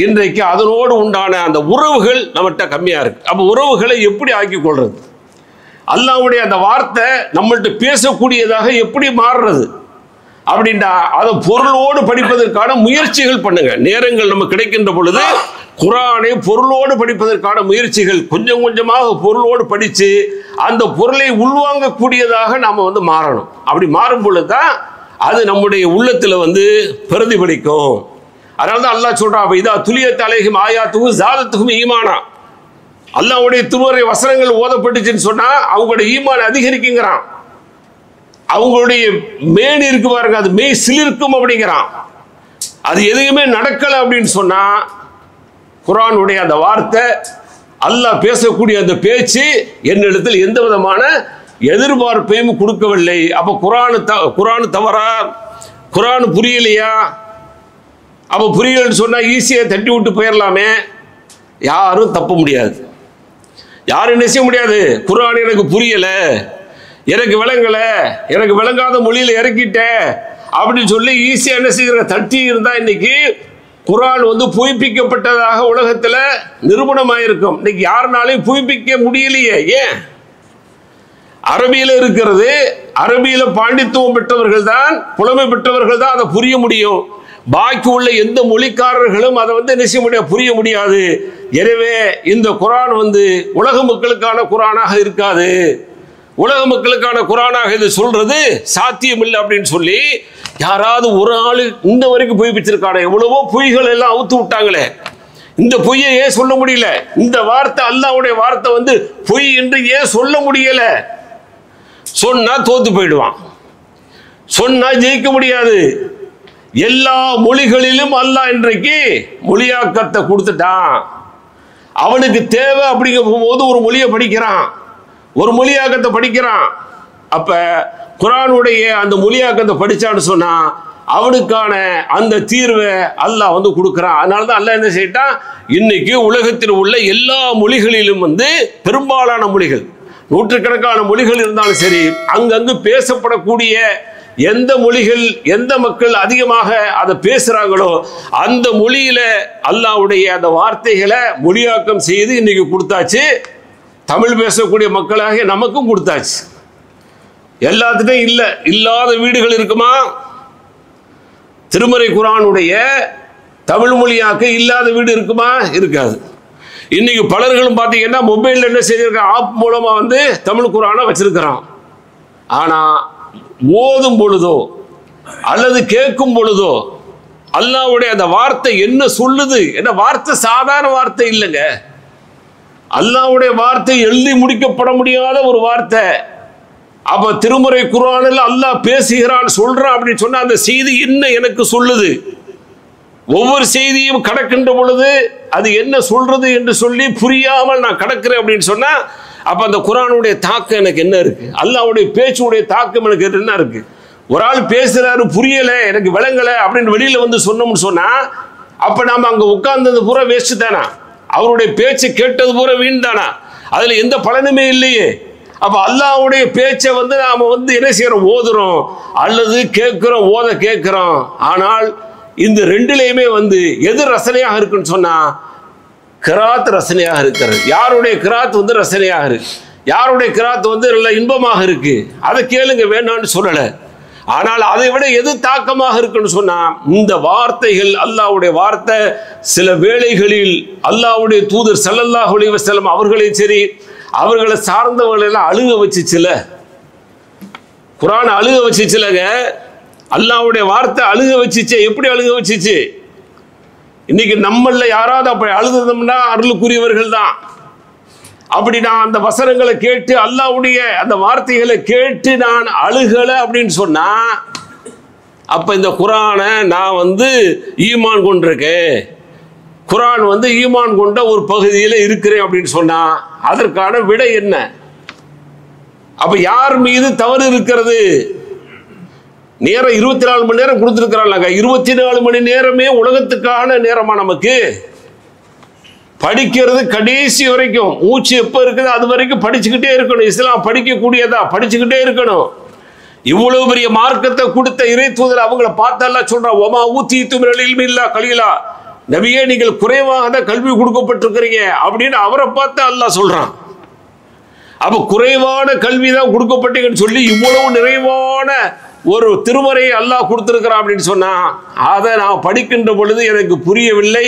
இன்றைக்கு அதனோடு உண்டான அந்த உறவுகள் நம்மகிட்ட கம்மியா இருக்கு. அப்ப உறவுகளை எப்படி ஆக்கிக் கொள்றது, அல்லாஹ்வுடைய அந்த வார்த்தை நம்மள்ட்ட பேசக்கூடியதாக எப்படி மாறுறது அப்படின்னா, அதை பொருளோடு படிப்பதற்கான முயற்சிகள் பண்ணுங்க. நேரங்கள் நம்ம கிடைக்கின்ற பொழுது குர்ஆனை பொருளோடு படிப்பதற்கான முயற்சிகள், கொஞ்சம் கொஞ்சமாக பொருளோடு படித்து அந்த பொருளை உள்வாங்கக்கூடியதாக நாம் மாறணும். அப்படி மாறும் பொழுதுதான் அது நம்முடைய உள்ளத்தில் பிரதிபலிக்கும். அதனால தான் அல்லாஹ் சொல்றான், இதா துலியத் அலைஹிம் ஆயாத்துஹு ஸாதத்துஹும் ஈமானா. அல்லாஹ்வுடைய திருமறை வசனங்கள் ஓதப்பட்டுச்சுன்னு சொன்னா அவங்களுடைய ஈமான் அதிகரிக்குங்கிறான். அவங்களுடைய மேனி இருக்கு பாருங்க, அது மெய் சிலிர்க்கும் அப்படிங்கிறான். அது எதுவுமே நடக்கலை அப்படின்னு சொன்னா குர்ஆனுடைய அந்த வார்த்தை, அல்லாஹ் பேசக்கூடிய அந்த பேச்சு என்னிடத்தில் எந்த விதமான எதிர்பார்ப்பையும் கொடுக்கவில்லை. அப்ப குர்ஆன் தவறா, குர்ஆன் புரியலையா? அப்ப புரியலன்னு சொன்னா ஈஸியா தட்டி விட்டு போயிடலாமே. யாரும் தப்ப முடியாது, யாரும் என்ன செய்ய முடியாது. குர்ஆன் எனக்கு புரியல, எனக்கு விளங்கல, எனக்கு விளங்காத மொழியில இறக்கிட்டேன் அப்படின்னு சொல்லி ஈஸியா என்ன செய்யற தட்டி இருந்தா இன்னைக்கு குர்ஆன் புதுப்பிக்கப்பட்டதாக உலகத்துல நிரூபணமாயிருக்கும். இன்னைக்கு யாருனாலையும் புதுப்பிக்க முடியலையே. ஏன்? அரபியில இருக்கிறது, அரபியில பாண்டித்துவம் பெற்றவர்கள் தான், புலமை பெற்றவர்கள் தான் அதை புரிய முடியும். பாக்கி உள்ள எந்த மொழிக்காரர்களும் அதை என்ன செய்ய முடியாது, புரிய முடியாது. எனவே இந்த குர்ஆன் உலக மக்களுக்கான குர்ஆனாக இருக்காது, உலக மக்களுக்கான குர்ஆனாக இது சொல்றது சாத்தியம் இல்லை அப்படின்னு சொல்லி யாராவது ஒரு ஆளு இந்த வரைக்கும் பொய் வச்சிருக்காங்க. எவ்வளவோ பொய்கள் எல்லாம் அவுத்து விட்டாங்களே, இந்த பொய்யை ஏன் சொல்ல முடியல? இந்த வார்த்தை அல்லாஹ்வுடைய வார்த்தை பொய் என்று ஏன் சொல்ல முடியல? சொன்னா தோத்து போயிடுவான், சொன்னா ஜெயிக்க முடியாது. எல்லா மொழிகளிலும் அல்லாஹ் இன்றைக்கு மொழியாக்கத்தை கொடுத்துட்டான். அவனுக்கு தேவை அப்படிங்கும் போது ஒரு மொழியை படிக்கிறான், ஒரு மொழியாக்கத்தை படிக்கிறான். அப்ப குர்ஆனுடைய அந்த மொழியாக்கத்தை படிச்சான்னு சொன்னா அவனுக்கான அந்த தீர்வை அல்லாஹ் கொடுக்கிறான். அதனாலதான் அல்லாஹ் என்ன செய்யிட்டான், இன்னைக்கு உலகத்தில் உள்ள எல்லா மொழிகளிலும் பெரும்பாலான மொழிகள், நூற்றுக்கணக்கான மொழிகள் இருந்தாலும் சரி, அங்கங்கு பேசப்படக்கூடிய எந்த மொழிகள், எந்த மக்கள் அதிகமாக அதை பேசுறாங்களோ அந்த மொழியில அல்லாஹ்வுடைய அந்த வார்த்தைகளை மொழியாக்கம் செய்து இன்னைக்கு கொடுத்தாச்சு. தமிழ் பேசக்கூடிய மக்களாக நமக்கும் கொடுத்தாச்சு. எல்லாத்துட்டும் இல்லாத வீடுகள் இருக்குமா? திருமறை குர்ஆனுடைய தமிழ் மொழியாக்க இல்லாத வீடு இருக்குமா? இருக்காது. இன்னைக்கு பலர்களும் பார்த்தீங்கன்னா மொபைலில் என்ன செய்திருக்காங்க, ஆப் மூலமா வந்து தமிழ் குர்ஆனை வச்சிருக்கிறான். ஆனா ஓதும் பொழுதோ அல்லது கேட்கும் பொழுதோ அல்லாஹ்வுடைய அந்த வார்த்தை என்ன சொல்லுது, என்ன வார்த்தை சாதாரண வார்த்தை இல்லைங்க. அல்லாஹ்வுடைய வார்த்தை எழுதி முடிக்கப்பட முடியாத ஒரு வார்த்தை. அப்ப திருமுறை குர்ஆனில் அல்லாஹ் பேசுகிறான், சொல்றான் அப்படின்னு சொன்னா அந்த செய்தி என்ன எனக்கு சொல்லுது. ஒவ்வொரு செய்தியும் கடக்கின்ற பொழுது அது என்ன சொல்றது என்று சொல்லி புரியாமல் நான் கடக்கிறேன் அப்படின்னு சொன்னா அப்ப அந்த குர்ஆனுடைய தாக்கம் எனக்கு என்ன இருக்கு, அல்லாஹ்வுடைய பேச்சுடைய தாக்கம் எனக்கு என்ன இருக்கு. ஒரு ஆள் பேசுறாரு, புரியல, எனக்கு விளங்கல அப்படின்னு வெளியில வந்து சொன்னோம்னு சொன்னா அப்ப நாம அங்க உட்கார்ந்தது பூரா வேஸ்ட் தானா, அவருடைய பேச்சு கேட்டது பூரா வீண் தானா, அதுல எந்த பலனுமே இல்லையே. அப்ப அல்லாஹ்வுடைய பேச்சை வந்து நாம வந்து என்ன செய்யறோம், ஓதுறோம் அல்லது கேட்கிறோம், ஓத கேட்கிறோம். ஆனால் இந்த ரெண்டுலையுமே வந்து எது ரசனையாக இருக்குன்னு சொன்னா கிராத் ரசனையாக இருக்கிறது. யாருடைய கிராத் வந்து ரசனையாக இருக்கு, யாருடைய கிராத் வந்து நல்ல இன்பமாக இருக்கு, அதை கேளுங்க, வேணான்னு சொல்லலை. ஆனால் அதை விட எது தாக்கமாக இருக்குன்னு சொன்னா இந்த வார்த்தைகள், அல்லாஹ்வுடைய வார்த்தை சில வேளைகளில் அல்லாஹ்வுடைய தூதர் ஸல்லல்லாஹு அலைஹி வஸல்லம் அவர்களையும் சரி அவர்களை சார்ந்தவர்கள் எல்லாம் அழுக வச்சுச்சுல, குர்ஆன் அழுக வச்சுச்சுலங்க. அல்லாஹ்வுடைய வார்த்தை அழுக வச்சுச்சு. எப்படி அழுக வச்சுச்சு? இன்னைக்கு நம்மள யாராவது அப்படி அழுதுனோம்னா அருளுக்குரியவர்கள் தான். அப்படி நான் அந்த வசனங்களை கேட்டு அல்லாஹ்வுடைய அந்த வார்த்தைகளை கேட்டு நான் அழுகலை அப்படின்னு சொன்னா அப்ப இந்த குர்ஆனை நான் வந்து ஈமான் கொண்டிருக்கேன், குர்ஆன் வந்து ஈமான் கொண்ட ஒரு பகுதியில் இருக்கிறேன் அப்படின்னு சொன்னா அதற்கான விடை என்ன? அப்ப யார் மீது தவறு இருக்கிறது? நேரம் 24 மணி நேரம் கொடுத்துருக்கிறாங்க. 24 மணி நேரமே உலகத்துக்கான நேரமா நமக்கு? படிக்கிறது கடைசி வரைக்கும், மூச்சு எப்போ இருக்குது அது வரைக்கும் படிச்சுக்கிட்டே இருக்கணும். இஸ்லாம் படிக்கக்கூடியதா, படிச்சுக்கிட்டே இருக்கணும். இவ்வளவு பெரிய மார்க்கத்தை கொடுத்த இறை தூதர் அவங்கள பார்த்தெல்லாம் சொல்றான், ஒமா ஊத்தீத்து மினல் இல்மி இல்லா கலீலா, நபியே நீங்கள் குறைவாக தான் கல்வி கொடுக்கப்பட்டிருக்கிறீங்க அப்படின்னு அவரை பார்த்து அல்லாஹ் சொல்றான். அப்ப குறைவான கல்வி தான் கொடுக்கப்பட்டீங்கன்னு சொல்லி இவ்வளவு நிறைவான ஒரு திருமறையை அல்லாஹ் கொடுத்திருக்கிறான் அப்படின்னு சொன்னா அதை நான் படிக்கின்ற பொழுது எனக்கு புரியவில்லை,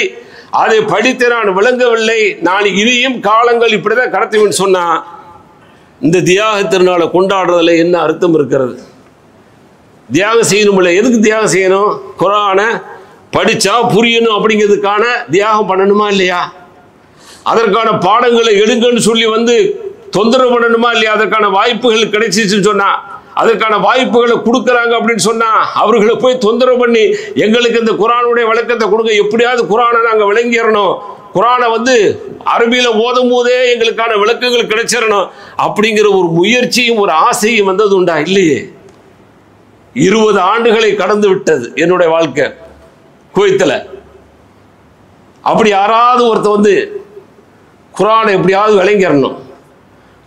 அதை படித்து நான் விளங்கவில்லை, நான் இனியும் காலங்கள் இப்படிதான் கடத்துவேன்னு சொன்னா இந்த தியாக திருநாளை கொண்டாடுறதுல என்ன அர்த்தம் இருக்கிறது? தியாகம் செய்யணும்ல. எதுக்கு தியாகம் செய்யணும்? குர்ஆனை படிச்சா புரியணும் அப்படிங்கிறதுக்கான தியாகம் பண்ணணுமா இல்லையா? அதற்கான பாடங்களை எடுங்கன்னு சொல்லி வந்து தொந்தரவு பண்ணணுமா இல்லையா? அதற்கான வாய்ப்புகள் கிடைச்சிச்சுன்னு சொன்னா, அதற்கான வாய்ப்புகளை கொடுக்குறாங்க அப்படின்னு சொன்னா அவர்களை போய் தொந்தரவு பண்ணி எங்களுக்கு இந்த குர்ஆனுடைய விளக்கத்தை கொடுங்க, எப்படியாவது குர்ஆனை நாங்கள் விளங்கிடணும், குர்ஆனை வந்து அரபியில ஓதும் போதே எங்களுக்கான விளக்கங்கள் கிடைச்சிடணும் அப்படிங்கிற ஒரு முயற்சியும் ஒரு ஆசையும் வந்தது உண்டா? இல்லையே. 20 ஆண்டுகளை கடந்து விட்டது என்னுடைய வாழ்க்கை குவைத்தில். அப்படி யாராவது ஒருத்த வந்து குர்ஆனை எப்படியாவது விளங்கிடணும்,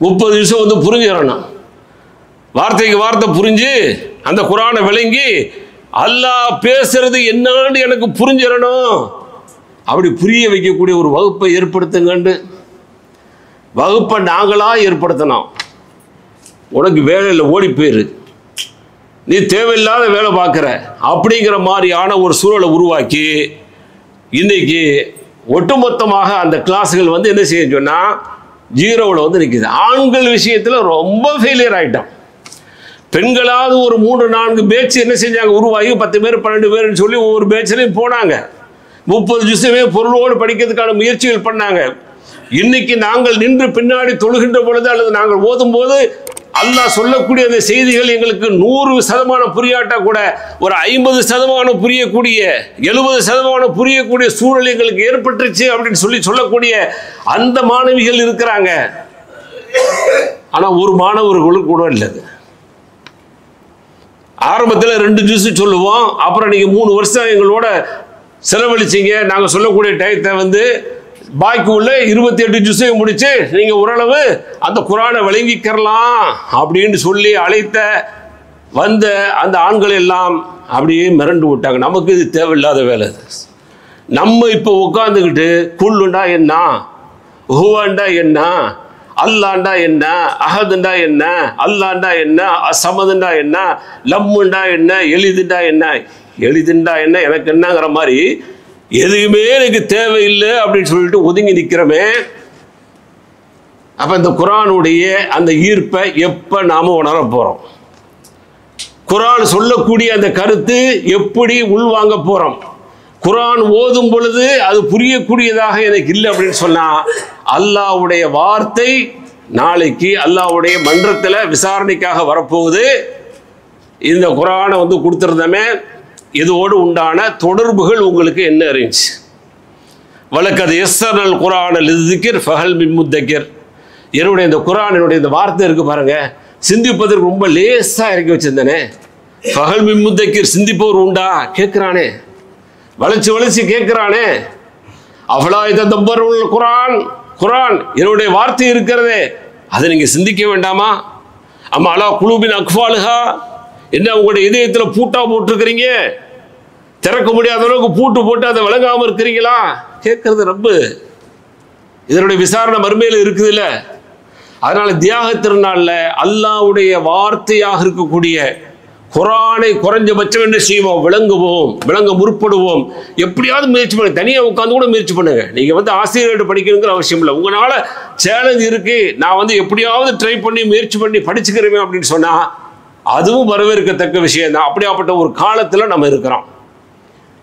30 நிமிஷம் வந்து புரிஞ்சிடணும், வார்த்தைக்கு வார்த்தை புரிஞ்சு அந்த குர்ஆனை விளங்கி அல்லாஹ் பேசுறது என்னன்னு எனக்கு புரிஞ்சிடணும், அப்படி புரிய வைக்கக்கூடிய ஒரு வகுப்பை ஏற்படுத்துங்கண்டு வகுப்பை நாங்களா ஏற்படுத்தணும். உனக்கு வேலையில் ஓடி போயிரு, நீ தேவையில்லாத வேலை பார்க்குற அப்படிங்கிற மாதிரியான ஒரு சூழலை உருவாக்கி இன்னைக்கு ஒட்டுமொத்தமாக அந்த கிளாஸுகள் வந்து என்ன செய்ய சொன்னால் 0வில் வந்து நிற்கிது. ஆண்கள் விஷயத்தில் ரொம்ப ஃபெயிலியர் ஆகிட்டோம். பெண்களாவது ஒரு 3-4 பேட்ச் என்ன செஞ்சாங்க, உருவாகி 10 பேர் 12 பேர்னு சொல்லி ஒவ்வொரு பேட்ச்லையும் போனாங்க. 30 ஜுஸுமே பொருளோடு படிக்கிறதுக்கான முயற்சிகள் பண்ணாங்க. இன்னைக்கு நாங்கள் நின்று பின்னாடி தொழுகின்ற பொழுது அல்லது நாங்கள் ஓதும் போது அல்லாஹ் சொல்லக்கூடிய அந்த செய்திகள் எங்களுக்கு 100% புரியாட்டா கூட ஒரு 50% புரியக்கூடிய 70% புரியக்கூடிய சூழல் எங்களுக்கு ஏற்பட்டுருச்சு அப்படின்னு சொல்லக்கூடிய அந்த மாணவிகள் இருக்கிறாங்க. ஆனா ஒரு மாணவர்களும் கூட இல்லை. ஆரம்பத்தில் 2 ஜூஸ் சொல்லுவோம், அப்புறம் நீங்க 3 வருஷம் எங்களோட செலவழிச்சிங்க, நாங்க சொல்லக்கூடிய டயத்தை வந்து பாக்கி உள்ள 28 ஜூஸையும் முடிச்சு நீங்க ஓரளவு அந்த குர்ஆனை விளங்கிக்கிறலாம் அப்படின்னு சொல்லி அழைத்த வந்த அந்த ஆண்கள் எல்லாம் அப்படியே மிரண்டு விட்டாங்க. நமக்கு இது தேவையில்லாத வேலை. நம்ம இப்போ உட்காந்துக்கிட்டு குல்லுண்டா என்ன, ஹுவாண்டா என்ன, அல்லாண்டா என்ன, அஹதுண்டா என்ன, அல்லாண்டா என்ன, அசமதுண்டா என்ன, லம்முண்டா என்ன, எளிதுண்டா என்ன, எளிதுண்டா என்ன எனக்கு என்னங்கிற மாதிரி எதுவுமே எனக்கு தேவையில்லை அப்படின்னு சொல்லிட்டு ஒதுங்கி நிற்கிறோமே, அப்போ இந்த குர்ஆனுடைய அந்த ஈர்ப்பை எப்போ நாம் உணர போகிறோம்? குர்ஆன் சொல்லக்கூடிய அந்த கருத்து எப்படி உள்வாங்க போகிறோம்? குர்ஆன் ஓதும் பொழுது அது புரியக்கூடியதாக எனக்கு இல்லை அப்படின்னு சொன்னால், அல்லாஹ்வுடைய வார்த்தை நாளைக்கு அல்லாஹ்வுடைய மன்றத்தில் விசாரணைக்காக வரப்போகுது. இந்த குர்ஆனை வந்து கொடுத்துருந்தமே, இதோடு உண்டான தொடர்புகள் உங்களுக்கு என்ன இருந்துச்சு? வலக்கது யஸ்ஸர்னல் குர்ஆன லிஸ்ஸிக்ர் ஃபஹல் மின் முத்தக்கிர். என்னுடைய இந்த குர்ஆன், என்னுடைய இந்த வார்த்தை இருக்கு பாருங்க, சிந்திப்பதற்கு ரொம்ப லேசாக இறக்கி வச்சிருந்தேனே. ஃபஹல் மின் முத்தக்கிர், சிந்திப்பவர் உண்டா கேட்குறானே, வளைச்சு வளைச்சு கேட்குறானே. அஃபலா யததப்பருல் குர்ஆன், குர்ஆன் என்னுடைய வார்த்தை இருக்கிறதே, அதை நீங்கள் சிந்திக்க வேண்டாமா? அம்மா அலா குலூபின் அக்ஃபாலுஹா, என்ன உங்களுடைய இதயத்தில் பூட்டா போட்டிருக்கிறீங்க? திறக்க முடியாத அளவுக்கு பூட்டு போட்டு அதை விளங்காமல் இருக்கிறீங்களா? கேட்கறது ரப்பு. இதனுடைய விசாரணை மறுமையில் இருக்குது இல்லை? அதனால தியாக திருநாளில் அல்லாஹ்வுடைய வார்த்தையாக இருக்கக்கூடிய குர்ஆனை குறைஞ்சபட்சம் என்ன செய்வோம்? விளங்குவோம், விளங்க முற்படுவோம். எப்படியாவது முயற்சி பண்ணுங்க. தனியாக உட்காந்து கூட முயற்சி பண்ணுங்க. நீங்கள் வந்து ஆசிரியர்கிட்ட படிக்கணுங்கிற அவசியம் இல்லை. உங்களால் சேலஞ்ச் இருக்கு, நான் வந்து எப்படியாவது ட்ரை பண்ணி முயற்சி பண்ணி படிச்சுக்கிறேன் அப்படின்னு சொன்னால் அதுவும் வரவேற்கத்தக்க விஷயம் தான். அப்படியாப்பட்ட ஒரு காலத்தில் நம்ம இருக்கிறோம்.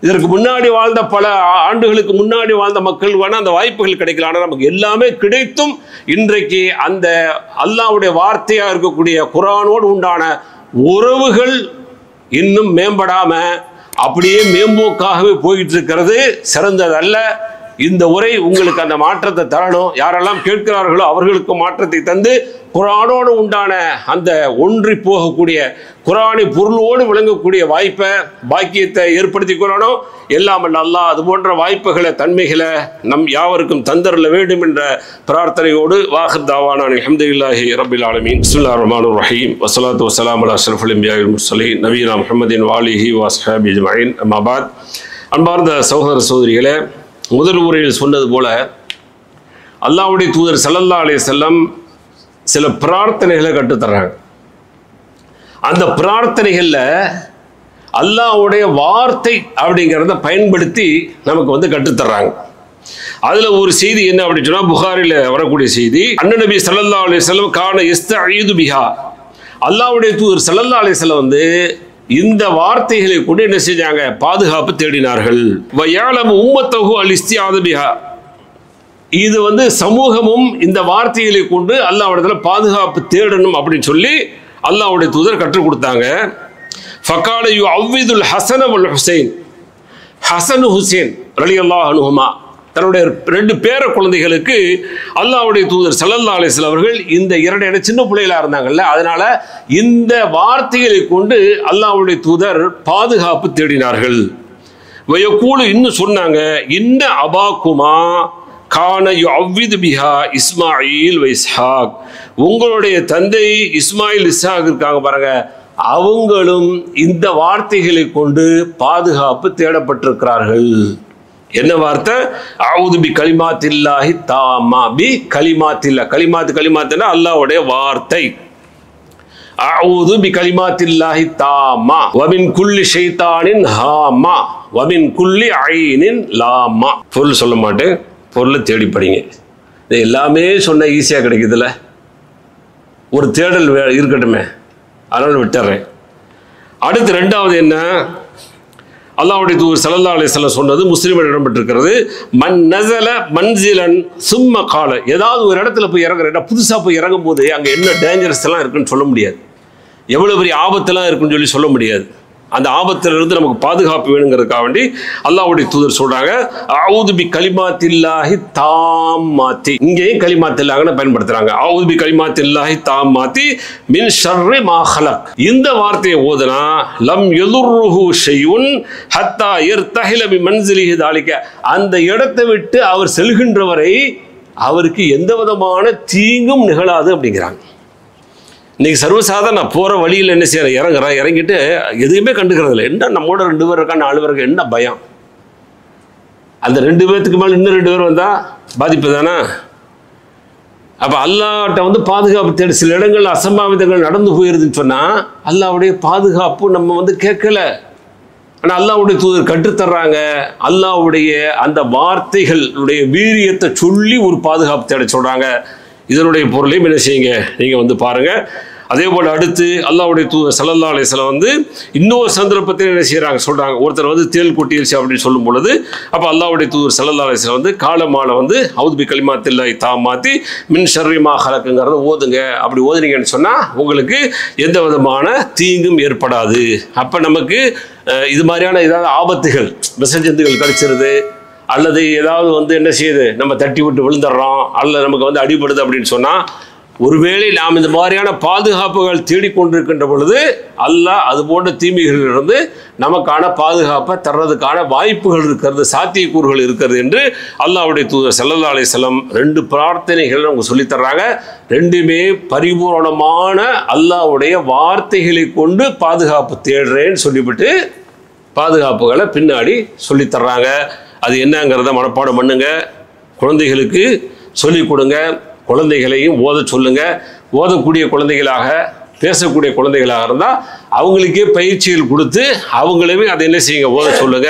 இதற்கு முன்னாடி வாழ்ந்த பல ஆண்டுகளுக்கு முன்னாடி வாழ்ந்த மக்கள் வேணால் அந்த வாய்ப்புகள் கிடைக்கல. ஆனால் நமக்கு எல்லாமே கிடைத்தும் இன்றைக்கு அந்த அல்லாஹ்வுடைய வார்த்தையாக இருக்கக்கூடிய குர்ஆனோடு உண்டான உறவுகள் இன்னும் மேம்படாம அப்படியே மேம்போக்காகவே போயிட்டு இருக்கிறது சிறந்ததல்ல. இந்த உரை உங்களுக்கு அந்த மாற்றத்தை தரணும். யாரெல்லாம் கேட்கிறார்களோ அவர்களுக்கு மாற்றத்தை தந்து குர்ஆனோடு உண்டான அந்த ஒன்றி போகக்கூடிய குர்ஆனை பொருளோடு விளங்கக்கூடிய பாக்கியத்தை ஏற்படுத்தி கொள்ளணும். எல்லாம் அல்லாஹ் அது போன்ற வாய்ப்புகளை தன்மைகளை நம் யாவருக்கும் தந்தரல வேண்டும் என்ற பிரார்த்தனையோடு வாஹிர் தாவானா அல்ஹம்துலில்லாஹி ரப்பில் ஆலமீன். பிஸ்மில்லாஹிர் ரஹ்மானிர் ரஹீம். வஸ்ஸலாத்து வஸ்ஸலாமு அலா அஷ்ரஃபில் அன்பியாஇ வல் முர்ஸலீன் நபியினா முஹம்மதின் வஆலிஹி வஸ்ஹாபிஹி அஜ்மஈன். அம்மா பாத். அன்பார்ந்த சகோதர சகோதரிகளே, முதல் உரையில் சொன்னது போல அல்லாஹ்வுடைய தூதர் ஸல்லல்லாஹு அலைஹி வஸல்லம் சில பிரார்த்தனைகளை கற்றுத்தர்றாங்க. அந்த பிரார்த்தனைகளில் அல்லாஹ்வுடைய வார்த்தை அப்படிங்கிறத பயன்படுத்தி நமக்கு வந்து கற்றுத்தர்றாங்க. அதில் ஒரு செய்தி என்ன அப்படின்னு சொன்னால், புகாரில் வரக்கூடிய செய்தி, அண்ணன் நபி ஸல்லல்லாஹு அலைஹி வஸல்லம் கான யஸ்தஈது பிஹா. அல்லாஹ்வுடைய தூதர் ஸல்லல்லாஹு அலைஹி வஸல்லம் வந்து இந்த வார்த்தைகளை கொண்டு என்ன செஞ்சாங்க? பாதுகாப்பு தேடினார்கள். வயஅலமு உம்மத்தஹு அல் இஸ்திஆது பிஹா. இது வந்து சமூகமும் இந்த வார்த்தைகளை கொண்டு அல்லாஹ்விடத்துல பாதுகாப்பு தேடணும் அப்படின்னு சொல்லி அல்லாஹ்வுடைய தூதர் கற்றுக் கொடுத்தாங்க. ஃபகால யுஅவ்விதுல் ஹஸன வல் ஹுசைன். ஹஸன் ஹுசைன் ரலியல்லாஹு அன்ஹுமா தன்னுடைய 2 பேர குழந்தைகளுக்கு அல்லாஹ்வுடைய தூதர் ஸல்லல்லாஹு அலைஹி வஸல்லம் அவர்கள் இந்த 2 சின்ன பிள்ளைகளா இருந்தாங்கல்ல, அதனால இந்த வார்த்தைகளை கொண்டு அல்லாஹ்வுடைய தூதர் பாதுகாப்பு தேடினார்கள். வயக்கூலு இன்னும் சொன்னாங்க, இன்ன அபாக்குமா கான யுஅவ்விது பிஹா இஸ்மாயில் வ இஸ்ஹாக். உங்களுடைய தந்தை இஸ்மாயில் இஸ்ஹாக் இருக்காங்க பாருங்க, அவங்களும் இந்த வார்த்தைகளை கொண்டு பாதுகாப்பு தேடப்பட்டிருக்கிறார்கள். என்ன வார்த்தை? அஊது பி கலிமாத்தில்லாஹி தாமா. பி கலிமாத்தில்லா. கலிமாத்துன்னா அல்லாஹ்வுடைய வார்த்தை. அஊது பி கலிமாத்தில்லாஹி தாமா வ மின் குல்லி ஷைத்தானின் ஹாமா வ மின் குல்லி ஐனின் லாமா. பொருள் சொல்ல மாட்டேன், பொருளை தேடி படிங்க. இது எல்லாமே சொன்ன ஈஸியாக கிடைக்குதுல்ல, ஒரு தேடல் இருக்கட்டுமே, அதனால விட்டுறேன். அடுத்து 2வது என்ன? அல்லாஹ்வுடைய தூதர் ஸல்லல்லாஹு அலைஹி வஸல்லம் சொன்னது முஸ்லிமில் இடம்பெற்றிருக்கிறது. மன் நஸல மன்சிலன் சும்ம கால. ஏதாவது ஒரு இடத்துல போய் இறங்குறேன், புதுசாக போய் இறங்கும் போது அங்கே என்ன டேஞ்சரஸ் எல்லாம் இருக்குன்னு சொல்ல முடியாது, எவ்வளோ பெரிய ஆபத்தெல்லாம் இருக்குன்னு சொல்ல முடியாது. அந்த ஆபத்திலிருந்து நமக்கு பாதுகாப்பு வேணுங்கிறதுக்காக வேண்டி அல்லாஹ்வுடைய தூதர் சொல்றாங்க, அஊது பி கலிமாத்தில்லாஹி தாம்மாத்தி. இங்கேயும் கலிமாத்தில்லாஹ்னு பயன்படுத்துறாங்க. அஊது பி கலிமாத்தில்லாஹி தாம்மாத்தி மின் ஷர்ரி மா ஹலக். இந்த வார்த்தையை ஓதுனா லம் யதுர்ருஹு ஷைஉன் ஹத்தா யர்தஹில பி மன்சிலிஹி தாலிக. அந்த இடத்தை விட்டு அவர் செல்கின்ற வரை அவருக்கு எந்த விதமான தீங்கும் நிகழாது அப்படிங்கிறாங்க. இன்னைக்கு சர்வசாதாரண போகிற வழியில் என்ன செய்யறேன், இறங்கிட்டு எதுவுமே கண்டுக்கிறது இல்லை. என்ன நம்மோட 2 பேர் இருக்கா, 4 பேருக்கு என்ன பயம்? அந்த 2 பேர்த்துக்கு மேலே இன்னும் 2 பேர் வந்தால் பாதிப்பு தானே. அப்போ அல்லாஹ்ட்ட வந்து பாதுகாப்பு தேடி சில இடங்கள் அசம்பாவிதங்கள் நடந்து போயிருதுன்னு சொன்னால் அல்லாஹ்வுடைய பாதுகாப்பு நம்ம வந்து கேட்கல. ஆனால் அல்லாஹ்வுடைய தூதர் கற்றுத்தர்றாங்க. அல்லாஹ்வுடைய அந்த வார்த்தைகளுடைய வீரியத்தை சொல்லி ஒரு பாதுகாப்பு தேட சொல்றாங்க. இதனுடைய பொருளையும் என்ன செய்யுங்க, நீங்க வந்து பாருங்க. அதே போல அடுத்து அல்லாஹ்வுடைய தூதர் ஸல்லல்லாஹு அலைஹி வஸல்லம் வந்து இன்னொரு சந்தர்ப்பத்தில் என்ன செய்யறாங்க சொல்றாங்க. ஒருத்தர் வந்து தேள் கொட்டிருச்சு அப்படின்னு சொல்லும் பொழுது அப்போ அல்லாஹ்வுடைய தூதர் ஸல்லல்லாஹு அலைஹி வஸல்லம் வந்து காலமால வந்து அவுது பி கலிமாத்தில்லாஹி தாம்மாத்தி மின் ஷர்ரி மா ஹலக்ங்கிறத ஓதுங்க. அப்படி ஓதுனீங்கன்னு சொன்னா உங்களுக்கு எந்த விதமான தீங்கும் ஏற்படாது. அப்ப நமக்கு இது மாதிரியான ஏதாவது ஆபத்துகள் விஷஜந்துகள் கடிச்சிருது அல்லது ஏதாவது வந்து என்ன செய்யுது, நம்ம தட்டி விட்டு விழுந்துடுறோம் அல்லது நமக்கு வந்து அடிபடுது அப்படின்னு சொன்னா, ஒருவேளை நாம் இந்த மாதிரியான பாதுகாப்புகள் தேடிக்கொண்டிருக்கின்ற பொழுது அல்லாஹ் அது போன்ற தீமைகளிலிருந்து நமக்கான பாதுகாப்பை தர்றதுக்கான வாய்ப்புகள் இருக்கிறது, சாத்தியக்கூறுகள் இருக்கிறது என்று அல்லாஹ்வுடைய தூதர் ஸல்லல்லாஹு அலைஹி வஸல்லம் 2 பிரார்த்தனைகள் நமக்கு சொல்லித் தர்றாங்க. ரெண்டுமே பரிபூரணமான அல்லாஹ்வுடைய வார்த்தைகளை கொண்டு பாதுகாப்பு தேடுறேன்னு சொல்லிவிட்டு பாதுகாப்புகளை பின்னாடி சொல்லித் தர்றாங்க. அது என்னங்கிறத மனப்பாடம் பண்ணுங்க, குழந்தைகளுக்கு சொல்லிக் கொடுங்க, குழந்தைகளையும் ஓத சொல்லுங்க. ஓதக்கூடிய குழந்தைகளாக பேசக்கூடிய குழந்தைகளாக இருந்தால் அவங்களுக்கே பயிற்சிகள் கொடுத்து அவங்களுமே அதை என்ன செய்யுங்க, ஓத சொல்லுங்க.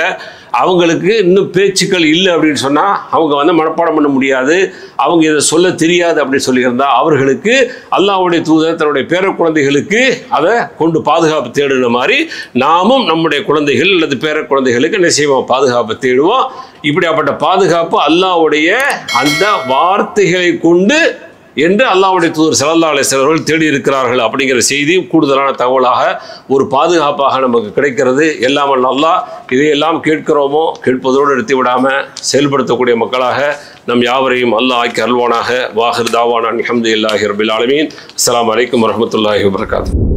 அவங்களுக்கு இன்னும் பேச்சுக்கள் இல்லை அப்படின்னு சொன்னால் அவங்க வந்து மனப்பாடம் பண்ண முடியாது, அவங்க இதை சொல்ல தெரியாது அப்படின்னு சொல்லியிருந்தால் அவர்களுக்கு அல்லாஹ்வுடைய தூதர் தன்னுடைய பேர குழந்தைகளுக்கு அதை கொண்டு பாதுகாப்பு தேடுன மாதிரி நாமும் நம்முடைய குழந்தைகள் அல்லது பேர குழந்தைகளுக்கு என்ன செய்வோம், பாதுகாப்பு தேடுவோம். இப்படியாப்பட்ட பாதுகாப்பு அல்லாஹ்வுடைய அந்த வார்த்தைகளை கொண்டு என்று அல்லாஹ்வுடைய தூதர் ஸல்லல்லாஹு அலைஹி வஸல்லம் அவர்கள் தேடி இருக்கிறார்கள் அப்படிங்கிற செய்தி கூடுதலான தகவலாக ஒரு பாதுகாப்பாக நமக்கு கிடைக்கிறது. எல்லாம் அல்லாஹ் இதையெல்லாம் கேட்கிறோமோ கேட்பதோடு நிறுத்தி விடாமல் செயல்படுத்தக்கூடிய மக்களாக நம் யாவரையும் அல்லாஹ் ஆக்கி அருள்வானாக. வாஹிர் தாவானா அல்ஹம்துலில்லாஹி ரப்பில் ஆலமீன். அஸ்ஸலாமு அலைக்கும் வரஹ்மத்துல்லாஹி வபரகாத்துஹு.